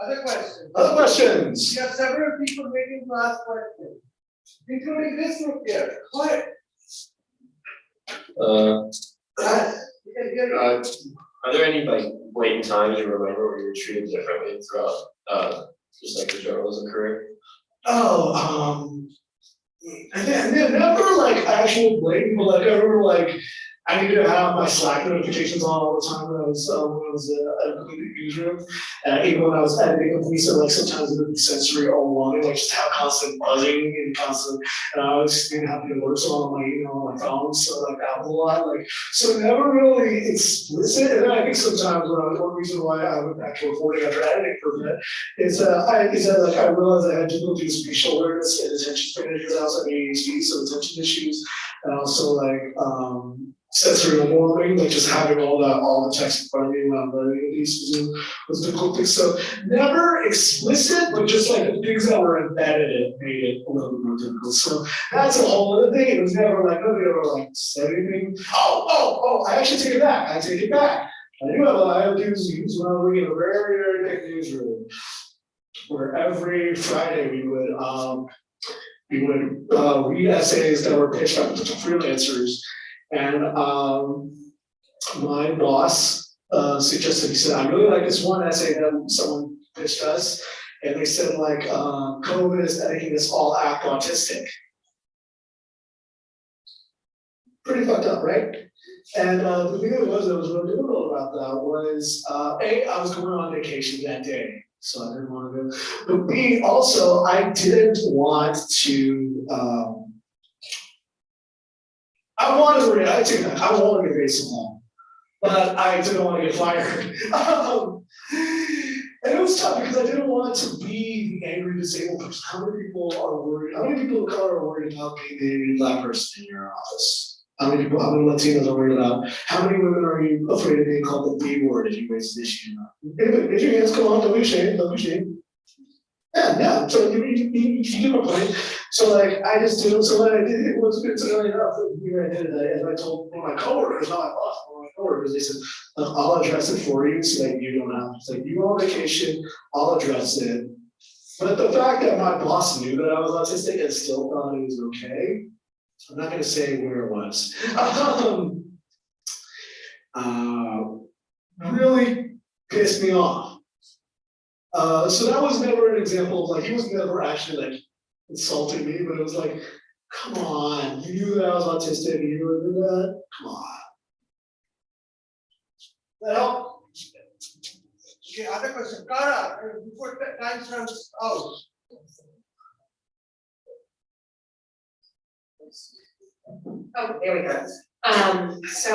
Other questions? Other questions? We have several people waiting to ask questions, including this group here. What? You can hear me. Are there any like blatant times you remember where you were treated differently throughout just like your journalism career? Oh, and never like actual blatant, but like I remember like I needed to have my Slack notifications on all the time when I was at a newsroom. Even when I was editing a piece, like sometimes it would be sensory overwhelming, like just have constant buzzing and constant. And I always didn't have the alerts on my on my phone, so like Apple a lot. Like so, never really explicit. And then I think sometimes one reason why I went back to reporting after editing for a bit is that like I realized I had difficulty with spatial awareness and attention span because I also had ADHD, so attention issues, and also like sensory overwhelming, like just having all the text in front of me when I'm learning these was a difficult thing. So never explicit, but just like the things that were embedded in it made it a little bit more difficult. So that's a whole other thing. It was never like nobody ever like said anything. I actually take it back. I take it back. I do have a lot of dudes when I was working in a very, very big newsroom, where every Friday we would read essays that were pitched out to freelancers. And my boss suggested, he said, I really like this one essay that someone pitched us. And they said like, COVID is making us all act autistic. Pretty fucked up, right? And the thing that was really difficult about that was, A, I was going on vacation that day. So I didn't want to go. But B, also, I didn't want to, I wanted to raise some home, but I didn't want to get fired. And it was tough because I didn't want to be the angry disabled person. How many people are worried? How many people of color are worried about being the angry Black person in your office? How many Latinos are worried about? How many women are you afraid of being called the B word if you raise this issue? Anyway, raise your hands, come on, don't be ashamed, don't be ashamed. Yeah, so you get my point. So like I just did it. So when I did it, was really enough. I did it, and I told one of my coworkers, not my boss, one of my coworkers, they said, look, I'll address it for you so that you don't have to. It's like you go on vacation, I'll address it. But the fact that my boss knew that I was autistic and still thought it was okay, I'm not gonna say where it was. Really pissed me off. So that was never an example of like, he was never actually like insulting me, but it was like, come on, you knew that I was autistic and you were doing that? Come on. That help? Okay, other question. Kara, before time runs out. Oh, there we go. So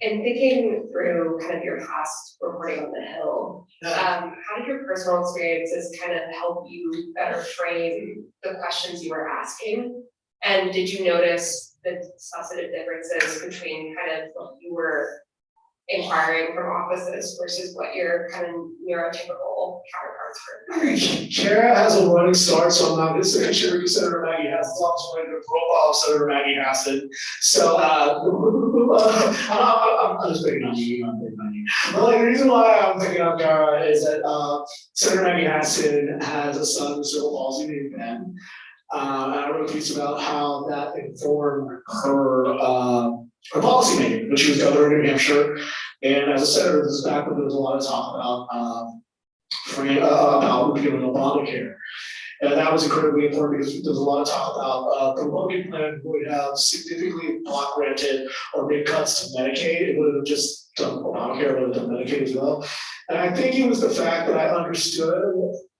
in thinking through kind of your past reporting on the Hill, how did your personal experiences kind of help you better frame the questions you were asking? And did you notice the substantive differences between kind of what you were inquiring from offices versus what your kind of neurotypical counterparts were inquiring? Kara has a running start, so I'm not going to say sure Senator Maggie has as long as we're in the profile of Senator Maggie Hassan. So I'm just picking on you. I'm picking on you. But like the reason why I'm picking on Kara is that Senator Maggie Hassan has a son with cerebral palsy named Ben. I wrote a piece about how that informed her policy making when she was governor of New Hampshire. And as a senator, this is back when there was a lot of talk about repealing Obamacare. And that was incredibly important because there was a lot of talk about the Republican plan would have significantly block granted or made cuts to Medicaid. It would have just done Obamacare, would have done Medicaid as well. And I think it was the fact that I understood,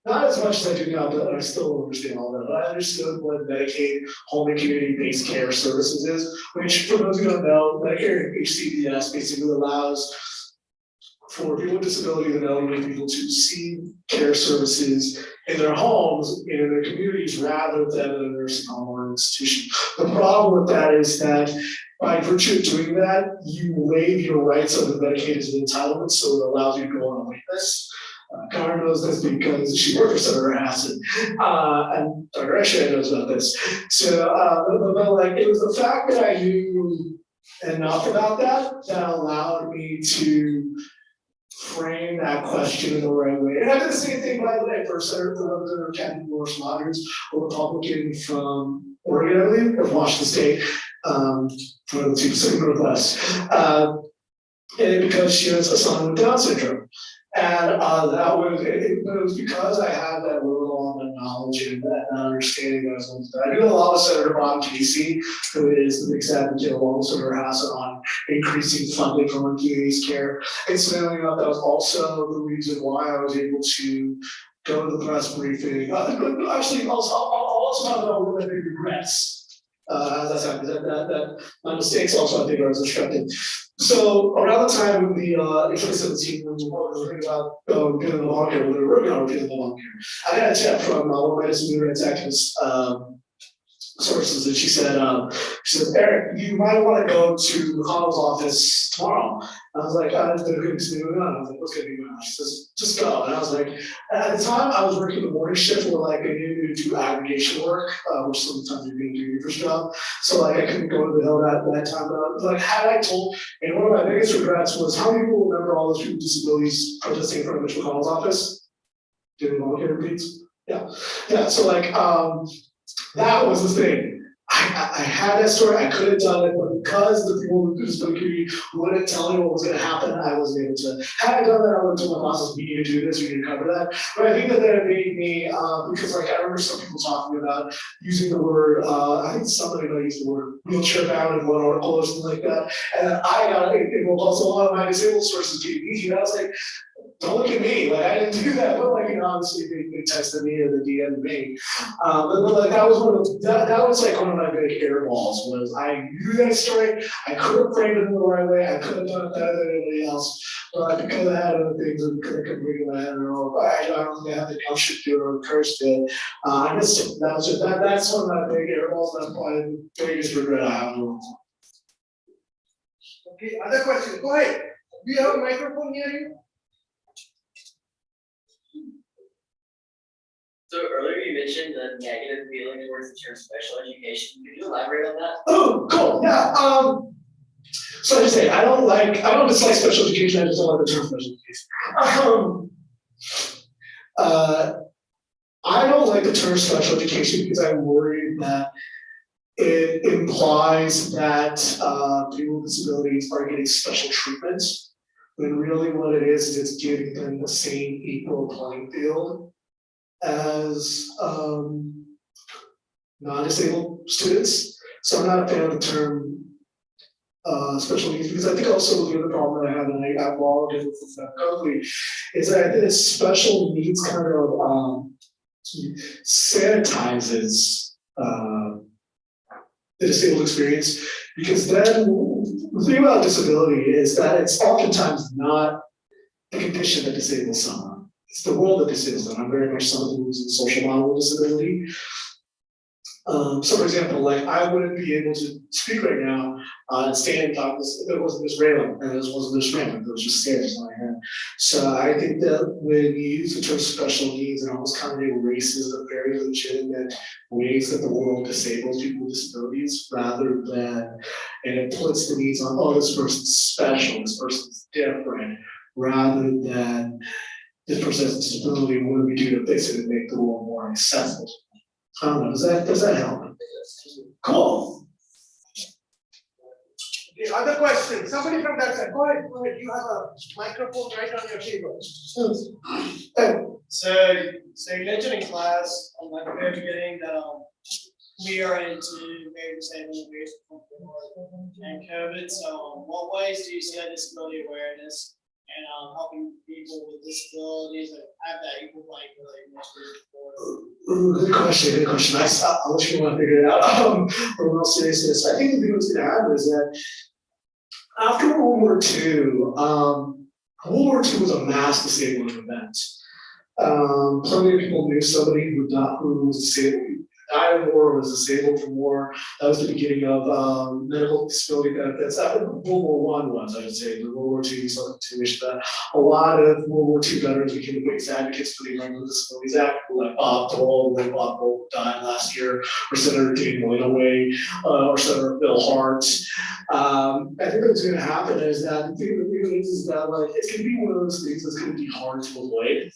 not as much as I do now, but I still don't understand all that, but I understood what Medicaid, home and community-based care services is, which for those who don't know, Medicare and HCBS basically allows for people with disabilities and elderly people to receive care services in their homes, in their communities, rather than in a nursing home or institution. The problem with that is that by virtue of doing that, you waive your rights under Medicaid as an entitlement, so it allows you to go on a wait list. Karen knows this because she worked for Senator Hassan, and Dr. Garcia knows about this. So, but like, it was the fact that I knew enough about that that allowed me to frame that question in the right way. And I did the same thing, by the way, for Senator Kathy Morris Rogers, a Republican from Oregon, I believe, or Washington State, from the Pacific Northwest. And because she has a son with Down syndrome. And that was, it was because I had that little bit of knowledge and that understanding that I was going to. I knew a lot with Senator Bob Casey, who is the big advocate along with Senator Hassan on increasing funding for community care. Incidentally enough, that was also the reason why I was able to go to the press briefing. Actually, I'll also talk about one of my big regrets. As I said, that my mistakes also I think are as instructive. So around the time of the in 2017, when we were thinking about getting the law care, when we were working on getting the law care, I got a tip from one of my disability rights activist sources, and she said, Eric, you might want to go to McConnell's office tomorrow. And I was like, I didn't think it's going on. I was like, what's going to be going on? She says, just go. And I was like, at the time, I was working the morning shift where like I needed to do aggregation work, which sometimes you're going to do your first job. So like I couldn't go to the hill that time. But like had I told, and one of my biggest regrets was how many people remember all those people with disabilities protesting in front of Mitch McConnell's office? Doing voluntary repeats? Yeah. Yeah. So like that was the thing. I had that story, I could have done it, but because the people with the disability community wouldn't tell me what was going to happen, I wasn't able to. Had I done that, I would have told my bosses, we need to do this, we need to cover that. But I think that that made me, because like I remember some people talking about using the word, I think somebody might use the word wheelchair bound in one article or something like that. And I got it, also a lot of my disabled sources gave me, and I was like, don't look at me, like I didn't do that, but like, you know, obviously they texted me or they DM'd me. But like that was one of the, that was like one of my big airballs was I knew that story, I could have framed it in the right way, I could have done it better than anybody else, but because I had other things and because I couldn't bring my head or I don't think I had the gumption to do it or the courage to do it. I missed it. That was just, that's one of my big airballs, that's probably the biggest regret I have. Okay, other question, go ahead. Do you have a microphone near you? So earlier you mentioned the negative feeling towards the term special education. Could you elaborate on that? Oh, cool. Yeah. So I just say I don't dislike special education. I just don't like the term special education. I don't like the term special education because I'm worried that it implies that people with disabilities are getting special treatment. When really what it is it's giving them the same equal playing field as non-disabled students. So I'm not a fan of the term special needs because I think also the other problem that I have, and I've logged in with that quickly, is that I think that special needs kind of sanitizes the disabled experience, because then the thing about disability is that it's oftentimes not the condition that disables someone. It's the world that disables them. I'm very much someone who's in social model of disability. So for example, like I wouldn't be able to speak right now and stand and talk if it wasn't this railing, and it wasn't this railing, it was just stairs on my head. So I think that when you use the term special needs, it almost kind of erases the very legitimate ways that the world disables people with disabilities, rather than, and it puts the needs on, oh, this person's special, this person's different, rather than this person has a disability, what do we do to fix it and make the world more accessible? I don't know, does that help? Cool. Okay, other questions? Somebody from that side, go ahead, you have a microphone right on your table. So you mentioned in class, like the very beginning, that we are into very disabled, very and COVID. So what ways do you see that disability awareness and helping people with disabilities that have that equal playing field? Good question, good question. I'll let you want to figure it out. But in all seriousness, I think the thing that's going to happen is that after World War II, World War II was a mass disabling event. Plenty of people knew somebody who was disabled, died in war, was disabled from war. That was the beginning of medical disability benefits. After World War I was, I would say, the World War II was a continuation of that. A lot of World War II veterans became the biggest advocates for the American Disabilities Act, like Bob Dole died last year, or Senator Daniel Inouye, or Senator Bill Hart. I think what's going to happen is that the thing is that like it's going to be one of those things that's going to be hard to avoid.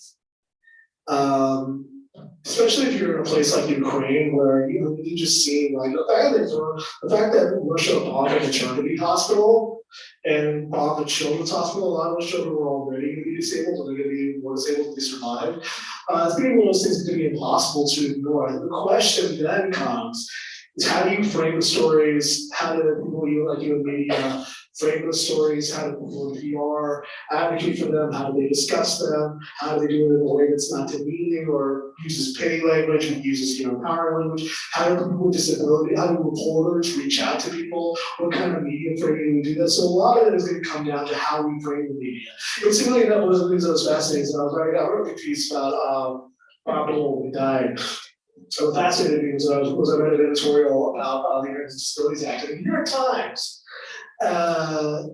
Especially if you're in a place like Ukraine where you just see like the fact that Russia bombed a maternity hospital and bombed the children's hospital, a lot of those children were already going to be disabled, and they're going to be more disabled if they survive. It's going to be one of those things that's going to be impossible to ignore. The question then comes is how do you frame the stories? How do people like you and me frame those stories? How do people in PR advocate for them? How do they discuss them? How do they do it in a way that's not demeaning or uses pity language and uses power language? How do people with disability? How do reporters reach out to people? What kind of media framing do we do that? So a lot of it is going to come down to how we frame the media. It's really that one of the things that was fascinating. So I wrote a piece about Bob Dole who died. So the fascinating thing was I read an editorial about the Americans with Disabilities Act in the New York Times. And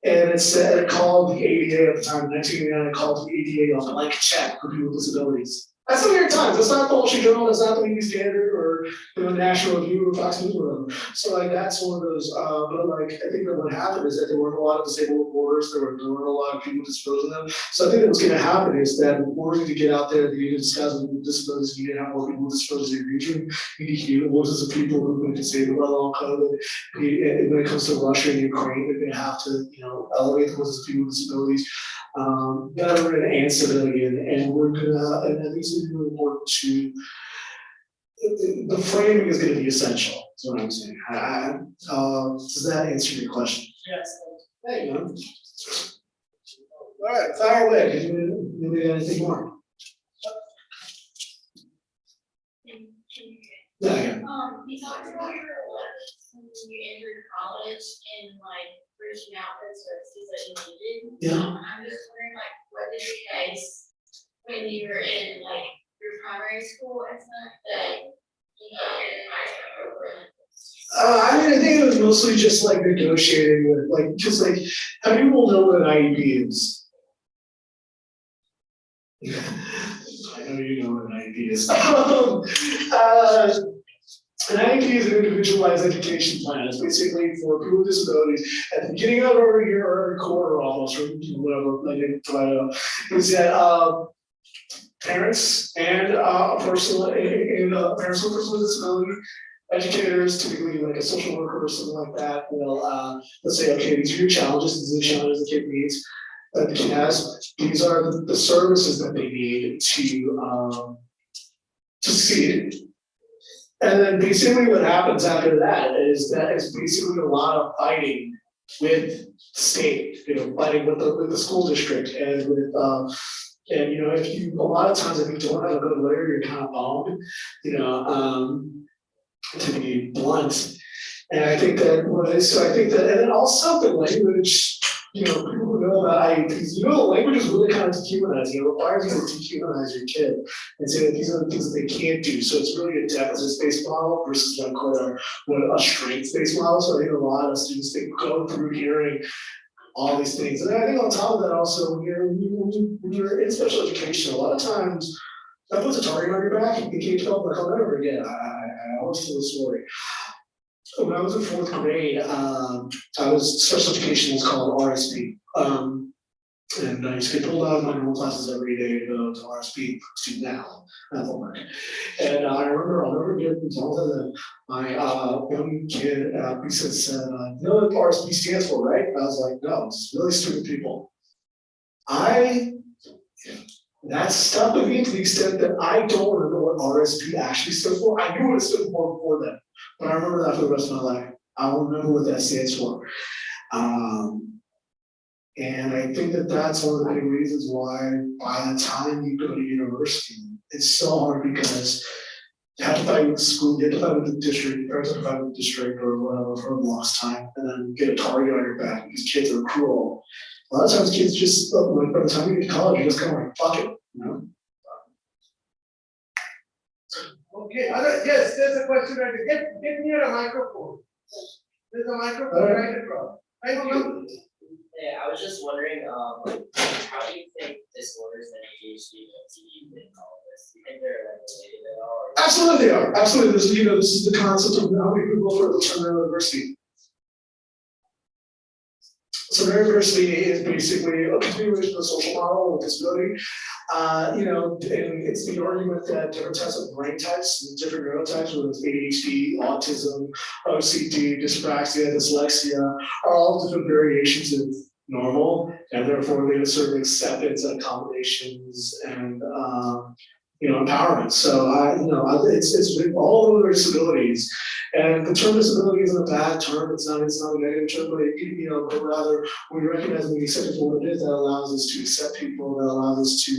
it called the ADA at the time, 1989, it called the ADA a blank check for people with disabilities. That's the New York Times. That's not the Wall Street Journal. That's not the Evening Standard or National Review or Fox News or whatever. So like that's one of those. But like I think that what happened is that there weren't a lot of disabled reporters. There weren't a lot of people with disabilities in them. So I think that what's going to happen is that we're going to get out there. You need to discuss with disabilities. You need to have more people with disabilities in your region. You need to hear the voices of people who've been disabled by long COVID. And when it comes to Russia and Ukraine, they're going to have to elevate the voices of people with disabilities. Veteran and civilian, and we're gonna, and these are really important to, the framing is gonna be essential, is what I'm saying. Does that answer your question? Yes. There you go. All right, fire away, did you got anything more? Yeah. You talked about your when you entered college and reaching out for services that you needed. Yeah. I'm just wondering what did you face when you were in your primary school and stuff that you I think it was mostly just negotiating with how many people know what an IEP is? I know you know what an IEP is. An IEP is an individualized education plan. It's basically for people with disabilities at the beginning of every year or every quarter almost, or whatever. Is that parents and parents with a personal disability, educators, typically like a social worker or something like that, will let's say, okay, these are your challenges, these are the challenges the kid needs, that the kid has. These are the services that they need to succeed. And then basically what happens after that is basically a lot of fighting with the state, fighting with the school district and with if you a lot of times if you don't have a good lawyer, you're kind of boned, to be blunt. And I think that and then also the language, people who know about IEPs, language is really kind of dehumanizing. It requires you to dehumanize your kid and say that these are the things that they can't do. So it's really a deficit-based model versus a strengths-based model. So I think a lot of students, they go through hearing all these things. And I think on top of that also, when you're in special education, a lot of times that puts a target on your back. You can't tell I'll never forget. I always tell the story. When I was in fourth grade, special education was called RSP. And I used to get pulled out of my normal classes every day to go to RSP student now, at work. And I remember, I'll never forget, that my young kid at recess said, you know what RSP stands for, right? And I was like, no, it's really stupid people. That stuck with me to the extent that I don't remember what RSP actually stood for. I knew what it stood for before then, but I remember that for the rest of my life. I will remember what that stands for. And I think that that's one of the big reasons why by the time you go to university, it's so hard because you have to fight with the school, you have to fight with the district, or have to fight with the district or whatever for a long time, and then get a target on your back because kids are cruel. A lot of times kids just, like, by the time you get to college, you just kind of like, fuck it, you know? Okay, yes, there's a question right here. Get near a microphone. There's a microphone right across. Thank you. Yeah, I was just wondering, how do you think disorders and ADHD and all this, do you think they're like related at all? Or? Absolutely they are. Absolutely. This, this is the concept of how we go for neurodiversity. So neurodiversity is basically a continuation of the social model of disability. And it's the argument that different types of brain types and different neurotypes, whether it's ADHD, autism, OCD, dyspraxia, dyslexia, are all different variations of normal, and therefore they have certain acceptance and accommodations and empowerment. So it's all of their disabilities. And the term disability isn't a bad term, it's not a negative term, but rather when we recognize and we accept it for what it is, that allows us to accept people, that allows us to,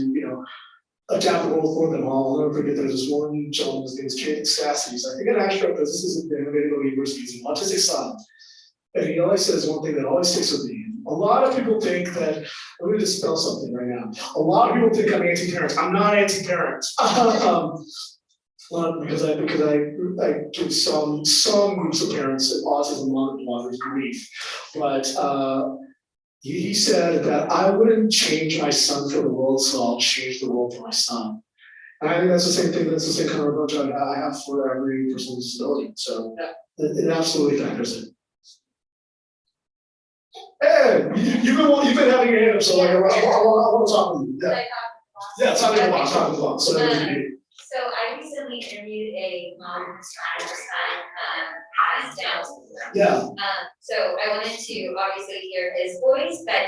adapt the role for them all. I'll never forget there's this one gentleman, his name is Kate Stassies. I think an abstract because this is a university, he's an autistic son. And he always says one thing that always sticks with me. A lot of people think that, let me just spell something right now. A lot of people think I'm anti-parent. I'm not anti-parent. Because I give some groups of parents that autism one grief. But he said that I wouldn't change my son for the world, so I'll change the world for my son. And I think that's the same thing, that's the same kind of approach I have for every person with disability. So it absolutely factors in. Hey, you've been having your hand up, so I want to talk with you. Yeah, talk to the boss. So I recently interviewed a mom whose son has Down syndrome. Yeah. So I wanted to obviously hear his voice, but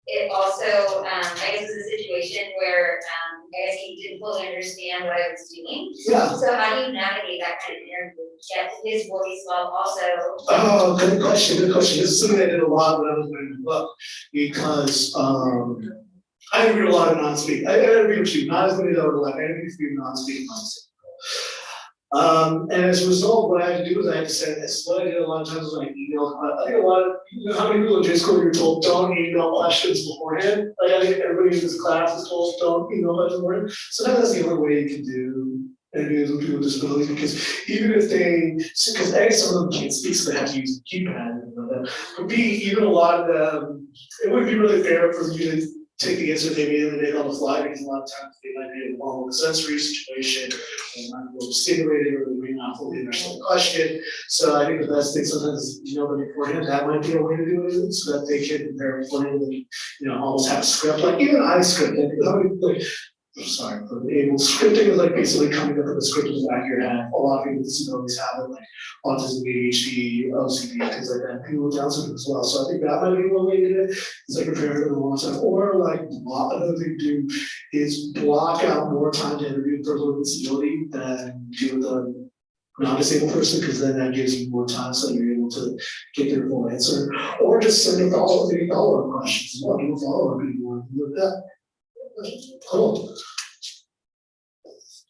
it also, I guess, was a situation where I guess he didn't fully understand what I was doing. Yeah. So how do you navigate that kind of interview? Get his voice while also. Oh, good question. This is something I did a lot when I was writing the book because I interviewed a lot of non-speaking. I interviewed a few, not as many as I would like. I interviewed a few non-speaking months. And as a result, what I had to do was I had to say this. What I did a lot of times was I emailed. I think a lot of, how many people in J school you're told don't email questions beforehand? Like I think everybody in this class is told don't email questions beforehand. Sometimes that's the only way you can do interviews with people with disabilities because even if because A, some of them can't speak, so they have to use a keypad. But B, even a lot of them, it wouldn't be really fair for you to take the answer maybe in the day on the fly because a lot of times they might be involved with a sensory situation, they might be a little stimulated, or they may not fully understand the question. So I think the best thing sometimes is beforehand. That might be a way to do it so that they can prepare beforehand and almost have a script. Like even I script, scripting is like basically coming up with a script in the back of your head. A lot of people with disabilities have it, like autism, ADHD, OCD, things like that. People with Down syndrome as well. So I think that might be one way to do it. It's like preparing for the long time. Or like another thing to do is block out more time to interview a person with disability than do with a non-disabled person, because then that gives you more time so you're able to get their full answer. Or just send a follow-up questions. What do follow-up people with that? Cool.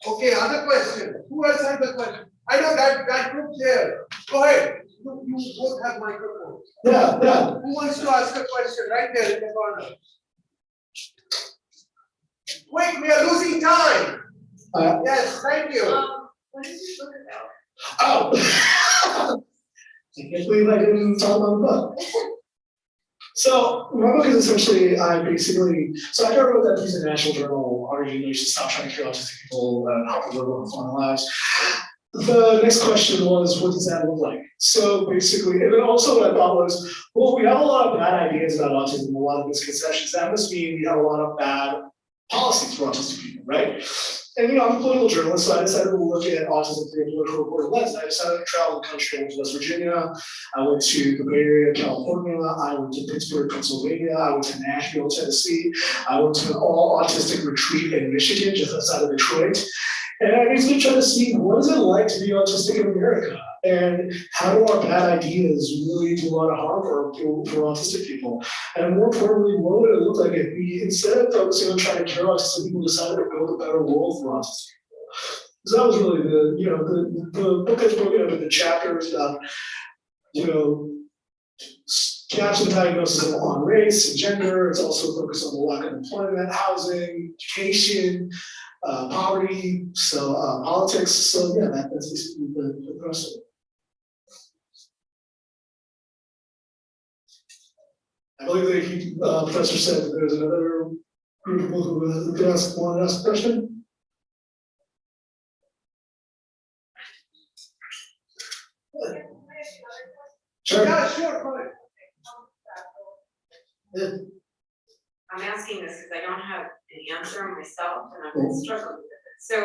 Okay, other question. Who else has the question? I know that group there. Go ahead. You both have microphones. Yeah. Who wants to ask a question? Right there in the corner. Quick, we are losing time. Yes, thank you. What is this book about? Oh. I can't believe I didn't talk about the book. So my book is essentially, so I wrote that piece in the National Journal arguing you should stop trying to cure autistic people and how people live fun lives. The next question was, what does that look like? So basically, and then also what I thought was, well, we have a lot of bad ideas about autism, a lot of misconceptions. That must mean we have a lot of bad policies for autistic people, right? And I'm a political journalist, so I decided to look at autism through a political reporter lens. I decided to travel the country. I went to West Virginia, I went to the Bay Area, California, I went to Pittsburgh, Pennsylvania, I went to Nashville, Tennessee, I went to an all autistic retreat in Michigan, just outside of Detroit. And I basically try to see what is it like to be autistic in America, and how do our bad ideas really do a lot of harm for autistic people, and more importantly, what would it look like if we, instead of focusing on trying to cure autistic people, decided to build a better world for autistic people. So that was really the book is broken up into chapters about gaps in diagnosis on race and gender. It's also focused on the lack of employment, housing, education. Poverty, so politics, so yeah, that's basically the rest of it. I believe the professor said that there's another group of people who wanted to ask a question. Sure. Yeah, sure, go ahead. Yeah. I'm asking this because I don't have the answer myself and I've been struggling with it. So,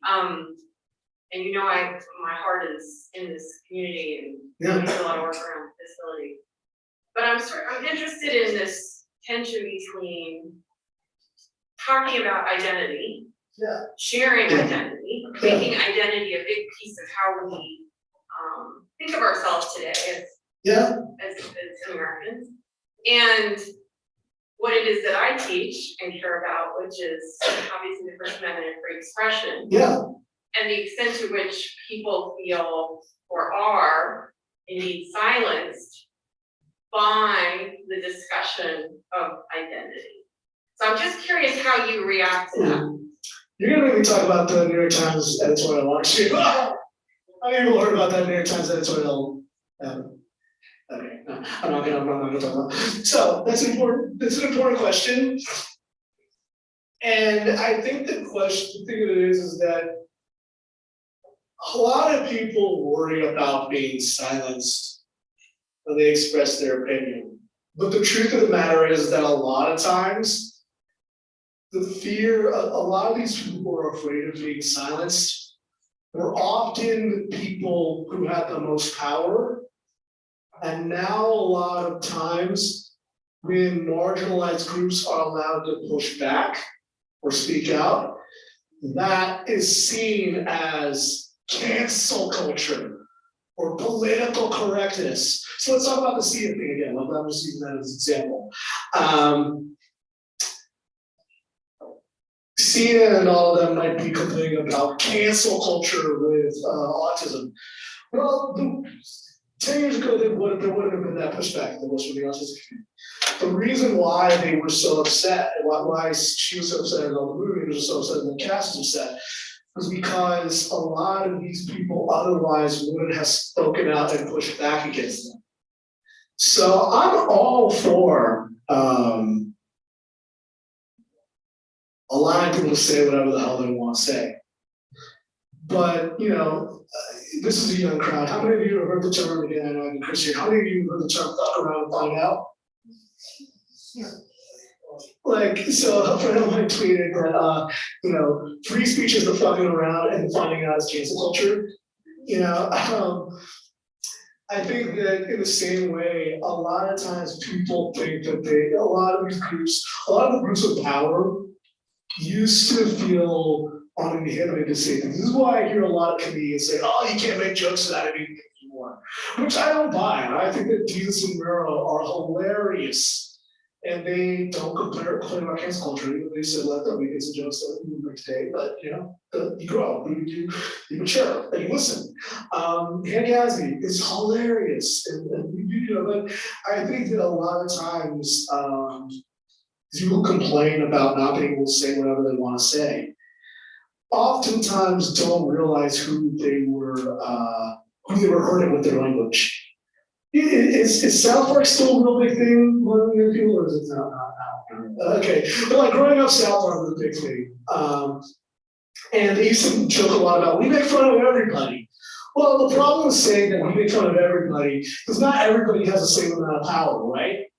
and my heart is in this community and I do a lot of work around disability. But I'm interested in this tension between talking about identity, sharing identity, making identity a big piece of how we think of ourselves today as Americans, and what it is that I teach and care about, which is obviously the First Amendment and free expression. Yeah. And the extent to which people feel or are indeed silenced by the discussion of identity. So I'm just curious how you react to that. You're gonna make me talk about the New York Times editorial, aren't you? I mean, we'll heard about that New York Times editorial. Okay, no, I'm not gonna talk about it. So that's an important question. And I think the thing of it is that a lot of people worry about being silenced when they express their opinion. But the truth of the matter is that a lot of times, a lot of these people who are afraid of being silenced were often the people who had the most power. And now a lot of times, when marginalized groups are allowed to push back or speak out, that is seen as cancel culture or political correctness. So let's talk about the Sia thing again. I'm just using that as an example. Sia and all of them might be complaining about cancel culture with autism. Well, 10 years ago, there wouldn't have been that pushback that was from the autistic community. The reason why they were so upset, and why she was so upset and all the movie was so upset and the cast was upset, was because a lot of these people otherwise wouldn't have spoken out and pushed back against them. So I'm all for allowing people to say whatever the hell they want to say. But, this is a young crowd. How many of you have heard the term, again, I know I'm Christian, how many of you have heard the term fuck around and find out? So a friend of mine tweeted that, free speech is the fucking around and finding out is cancel culture. I think that in the same way, a lot of times people think that a lot of the groups of power used to feel uninhibited to say things. This is why I hear a lot of comedians say, oh, you can't make jokes about anything anymore, which I don't buy. I think that Jesus and Mero are hilarious, and they don't complain about cancel culture. They said, let them make some jokes that we make today, but you grow, you mature, and you listen. Hank Gatsby is hilarious, but I think that a lot of times people complain about not being able to say whatever they want to say. Oftentimes don't realize who they were hurting with their language. Is South Park still a real big thing among young people, or is it not? Okay, but growing up, South Park was a big thing. And they used to joke a lot about, we make fun of everybody. Well, the problem with saying that we make fun of everybody is not everybody has the same amount of power, right?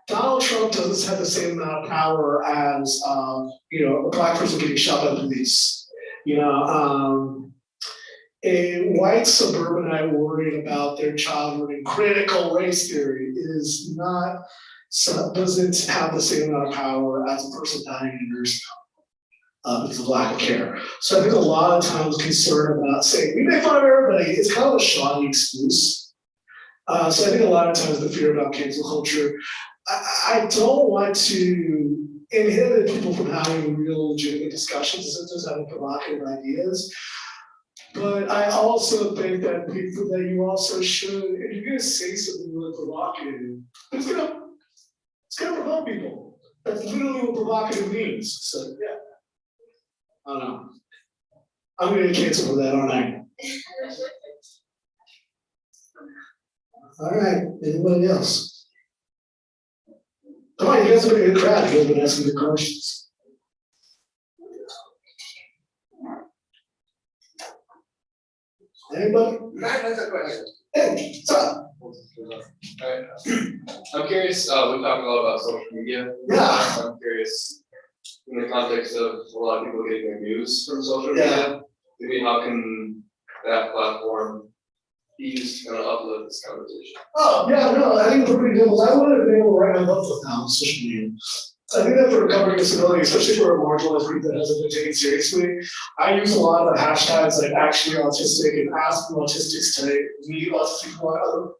Donald Trump doesn't have the same amount of power as, a black person getting shot by the police. A white suburbanite worried about their child learning critical race theory doesn't have the same amount of power as a person dying in a nursing home because of lack of care. So I think a lot of times concern about saying we make fun of everybody is kind of a shoddy excuse. So I think a lot of times the fear about cancel culture, I don't want to inhibit people from having real legitimate discussions and just having provocative ideas. But I also think that people that you also should, if you're gonna say something really provocative, it's gonna provoke people. That's literally what provocative means. So yeah. I don't know. I'm gonna get canceled for that, aren't I? All right, anybody else? Come on, you guys are a good crowd. You guys have been asking good questions. Anybody? Matt has a question. Hey, what's up? Alright, I'm curious, we talk a lot about social media. Yeah. I'm curious, in the context of a lot of people getting their news from social media, maybe how can that platform be used to kind of uplift this conversation? Oh, yeah, no, I think it's pretty good. I wouldn't have been able to write my book without social media. I think that for recovering disability, especially for a marginalized group that hasn't been taken seriously, I use a lot of the hashtags like actually autistic and ask autistics to meet autistic people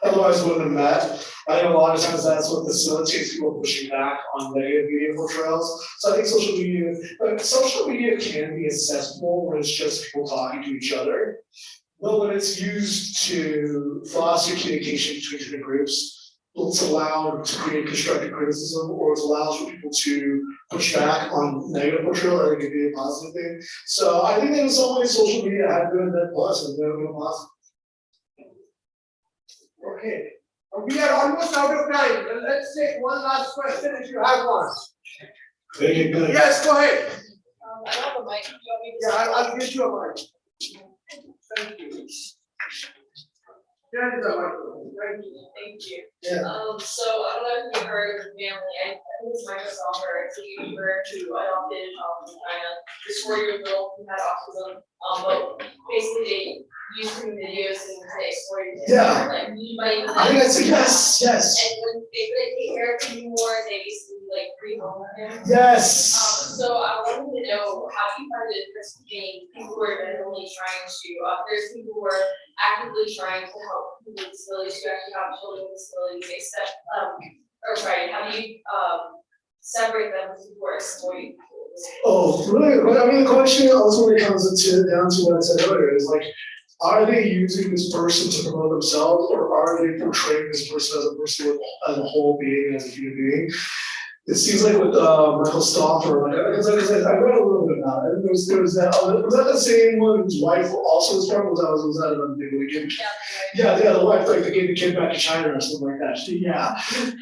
otherwise wouldn't have met. I think a lot of times that's what facilitates people pushing back on negative media portrayals. So I think social media can be accessible when it's just people talking to each other. But when it's used to foster communication between different groups, it's allowed to create constructive criticism, or it allows for people to push back on negative portrayal, or it could be a positive thing. So I think that in some ways social media had good and plus and good and positive. Okay, we are almost out of time. Let's take one last question if you have one. Very good. Yes, go ahead. I have a mic. Do you want me to? Yeah, I'll get you a mic. Thank you. There is a microphone. Thank you. Thank you. Yeah. So I don't know if you heard of the family, I think it's Microsoft or it's a YouTuber who adopted China, this 4-year-old who had autism. But basically they used him in videos and they exploited him. Yeah. Like you might. I think that's yes. And when they couldn't take care of him anymore, they basically like rehome him. Yes. So I wanted to know, how do you find the difference between people who are genuinely trying to, there's people who are actively trying to help people with disabilities who actually have children with disabilities, except, how do you separate them from people who are exploiting people? Oh, really? I mean, the question ultimately comes down to what I said earlier, is like, are they using this person to promote themselves, or are they portraying this person as a person as a whole being, as a human being? It seems like with Michael Stauffer, because I read a little bit about it. There was that was that the same one whose wife also was from? Was that another big weekend? Yeah, the wife like they gave the kid back to China or something like that. Yeah,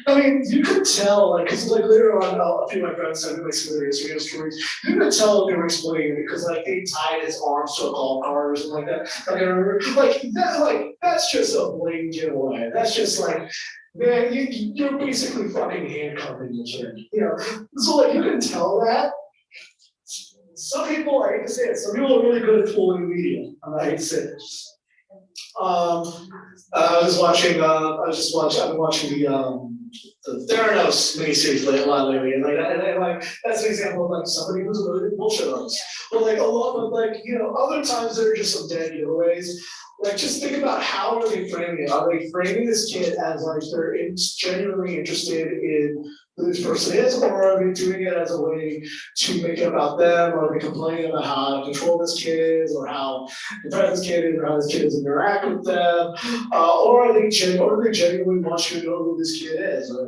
I mean you could tell because like later on a few of my friends sent me like some of their Instagram stories. You could tell they were explaining it because like they tied his arms to a golf cart or something like that. Like I remember that's just a blatant giveaway. That's just like. Man, you're basically fucking handcuffing the kid, So like you can tell that. Some people, I hate to say it, some people are really good at fooling the media. I hate to say it. I've been watching the Theranos miniseries a lot lately, and that's an example of like somebody who's a really good bullshit artist. But like a lot of other times there are just some dead giveaways. Like just think about how are they framing it? Are they framing this kid as like they're genuinely interested in who this person is, or are they doing it as a way to make it about them? Or are they complaining about how to control this kid, or how dependent this kid is, or how this kid is interact with them? Or are they genuinely want you to know who this kid is? Or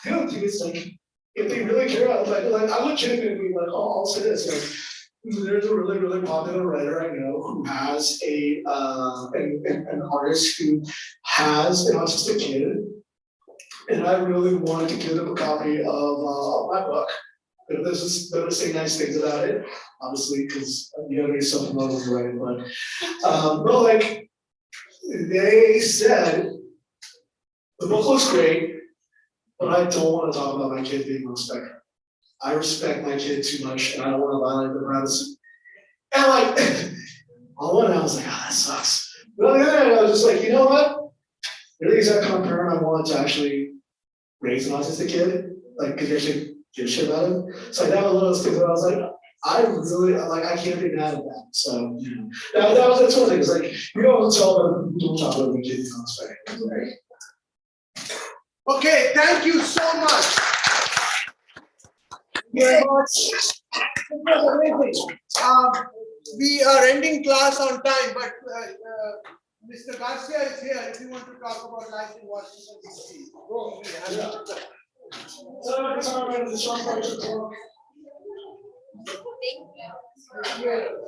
the other thing is like if they really care about like I legitimately like I'll say this like. There's a really, really popular writer I know who has an artist who has an autistic kid, And I really wanted to give them a copy of my book. If this is, they're saying nice things about it, obviously, because you gotta be self-promoting the way, but like, they said, the book looks great, but I don't wanna talk about my kid being on the spectrum. I respect my kid too much, and I don't wanna violate their privacy. And like, on one hand, I was like, that sucks. But on the other hand, I was just like, you know what? You're the exact kind of parent I want to actually raise an autistic kid, like, cause you actually give a shit about him. So like, that was one of those things where I was like, I really, like, I can't be mad at that, so, you know. That's one thing, it's like, you don't tell them, don't talk about the kids on the spectrum, right? Okay, thank you so much. Very much. We are ending class on time, but Mr. Garcia is here if you want to talk about life in Washington DC. Go. Thank you.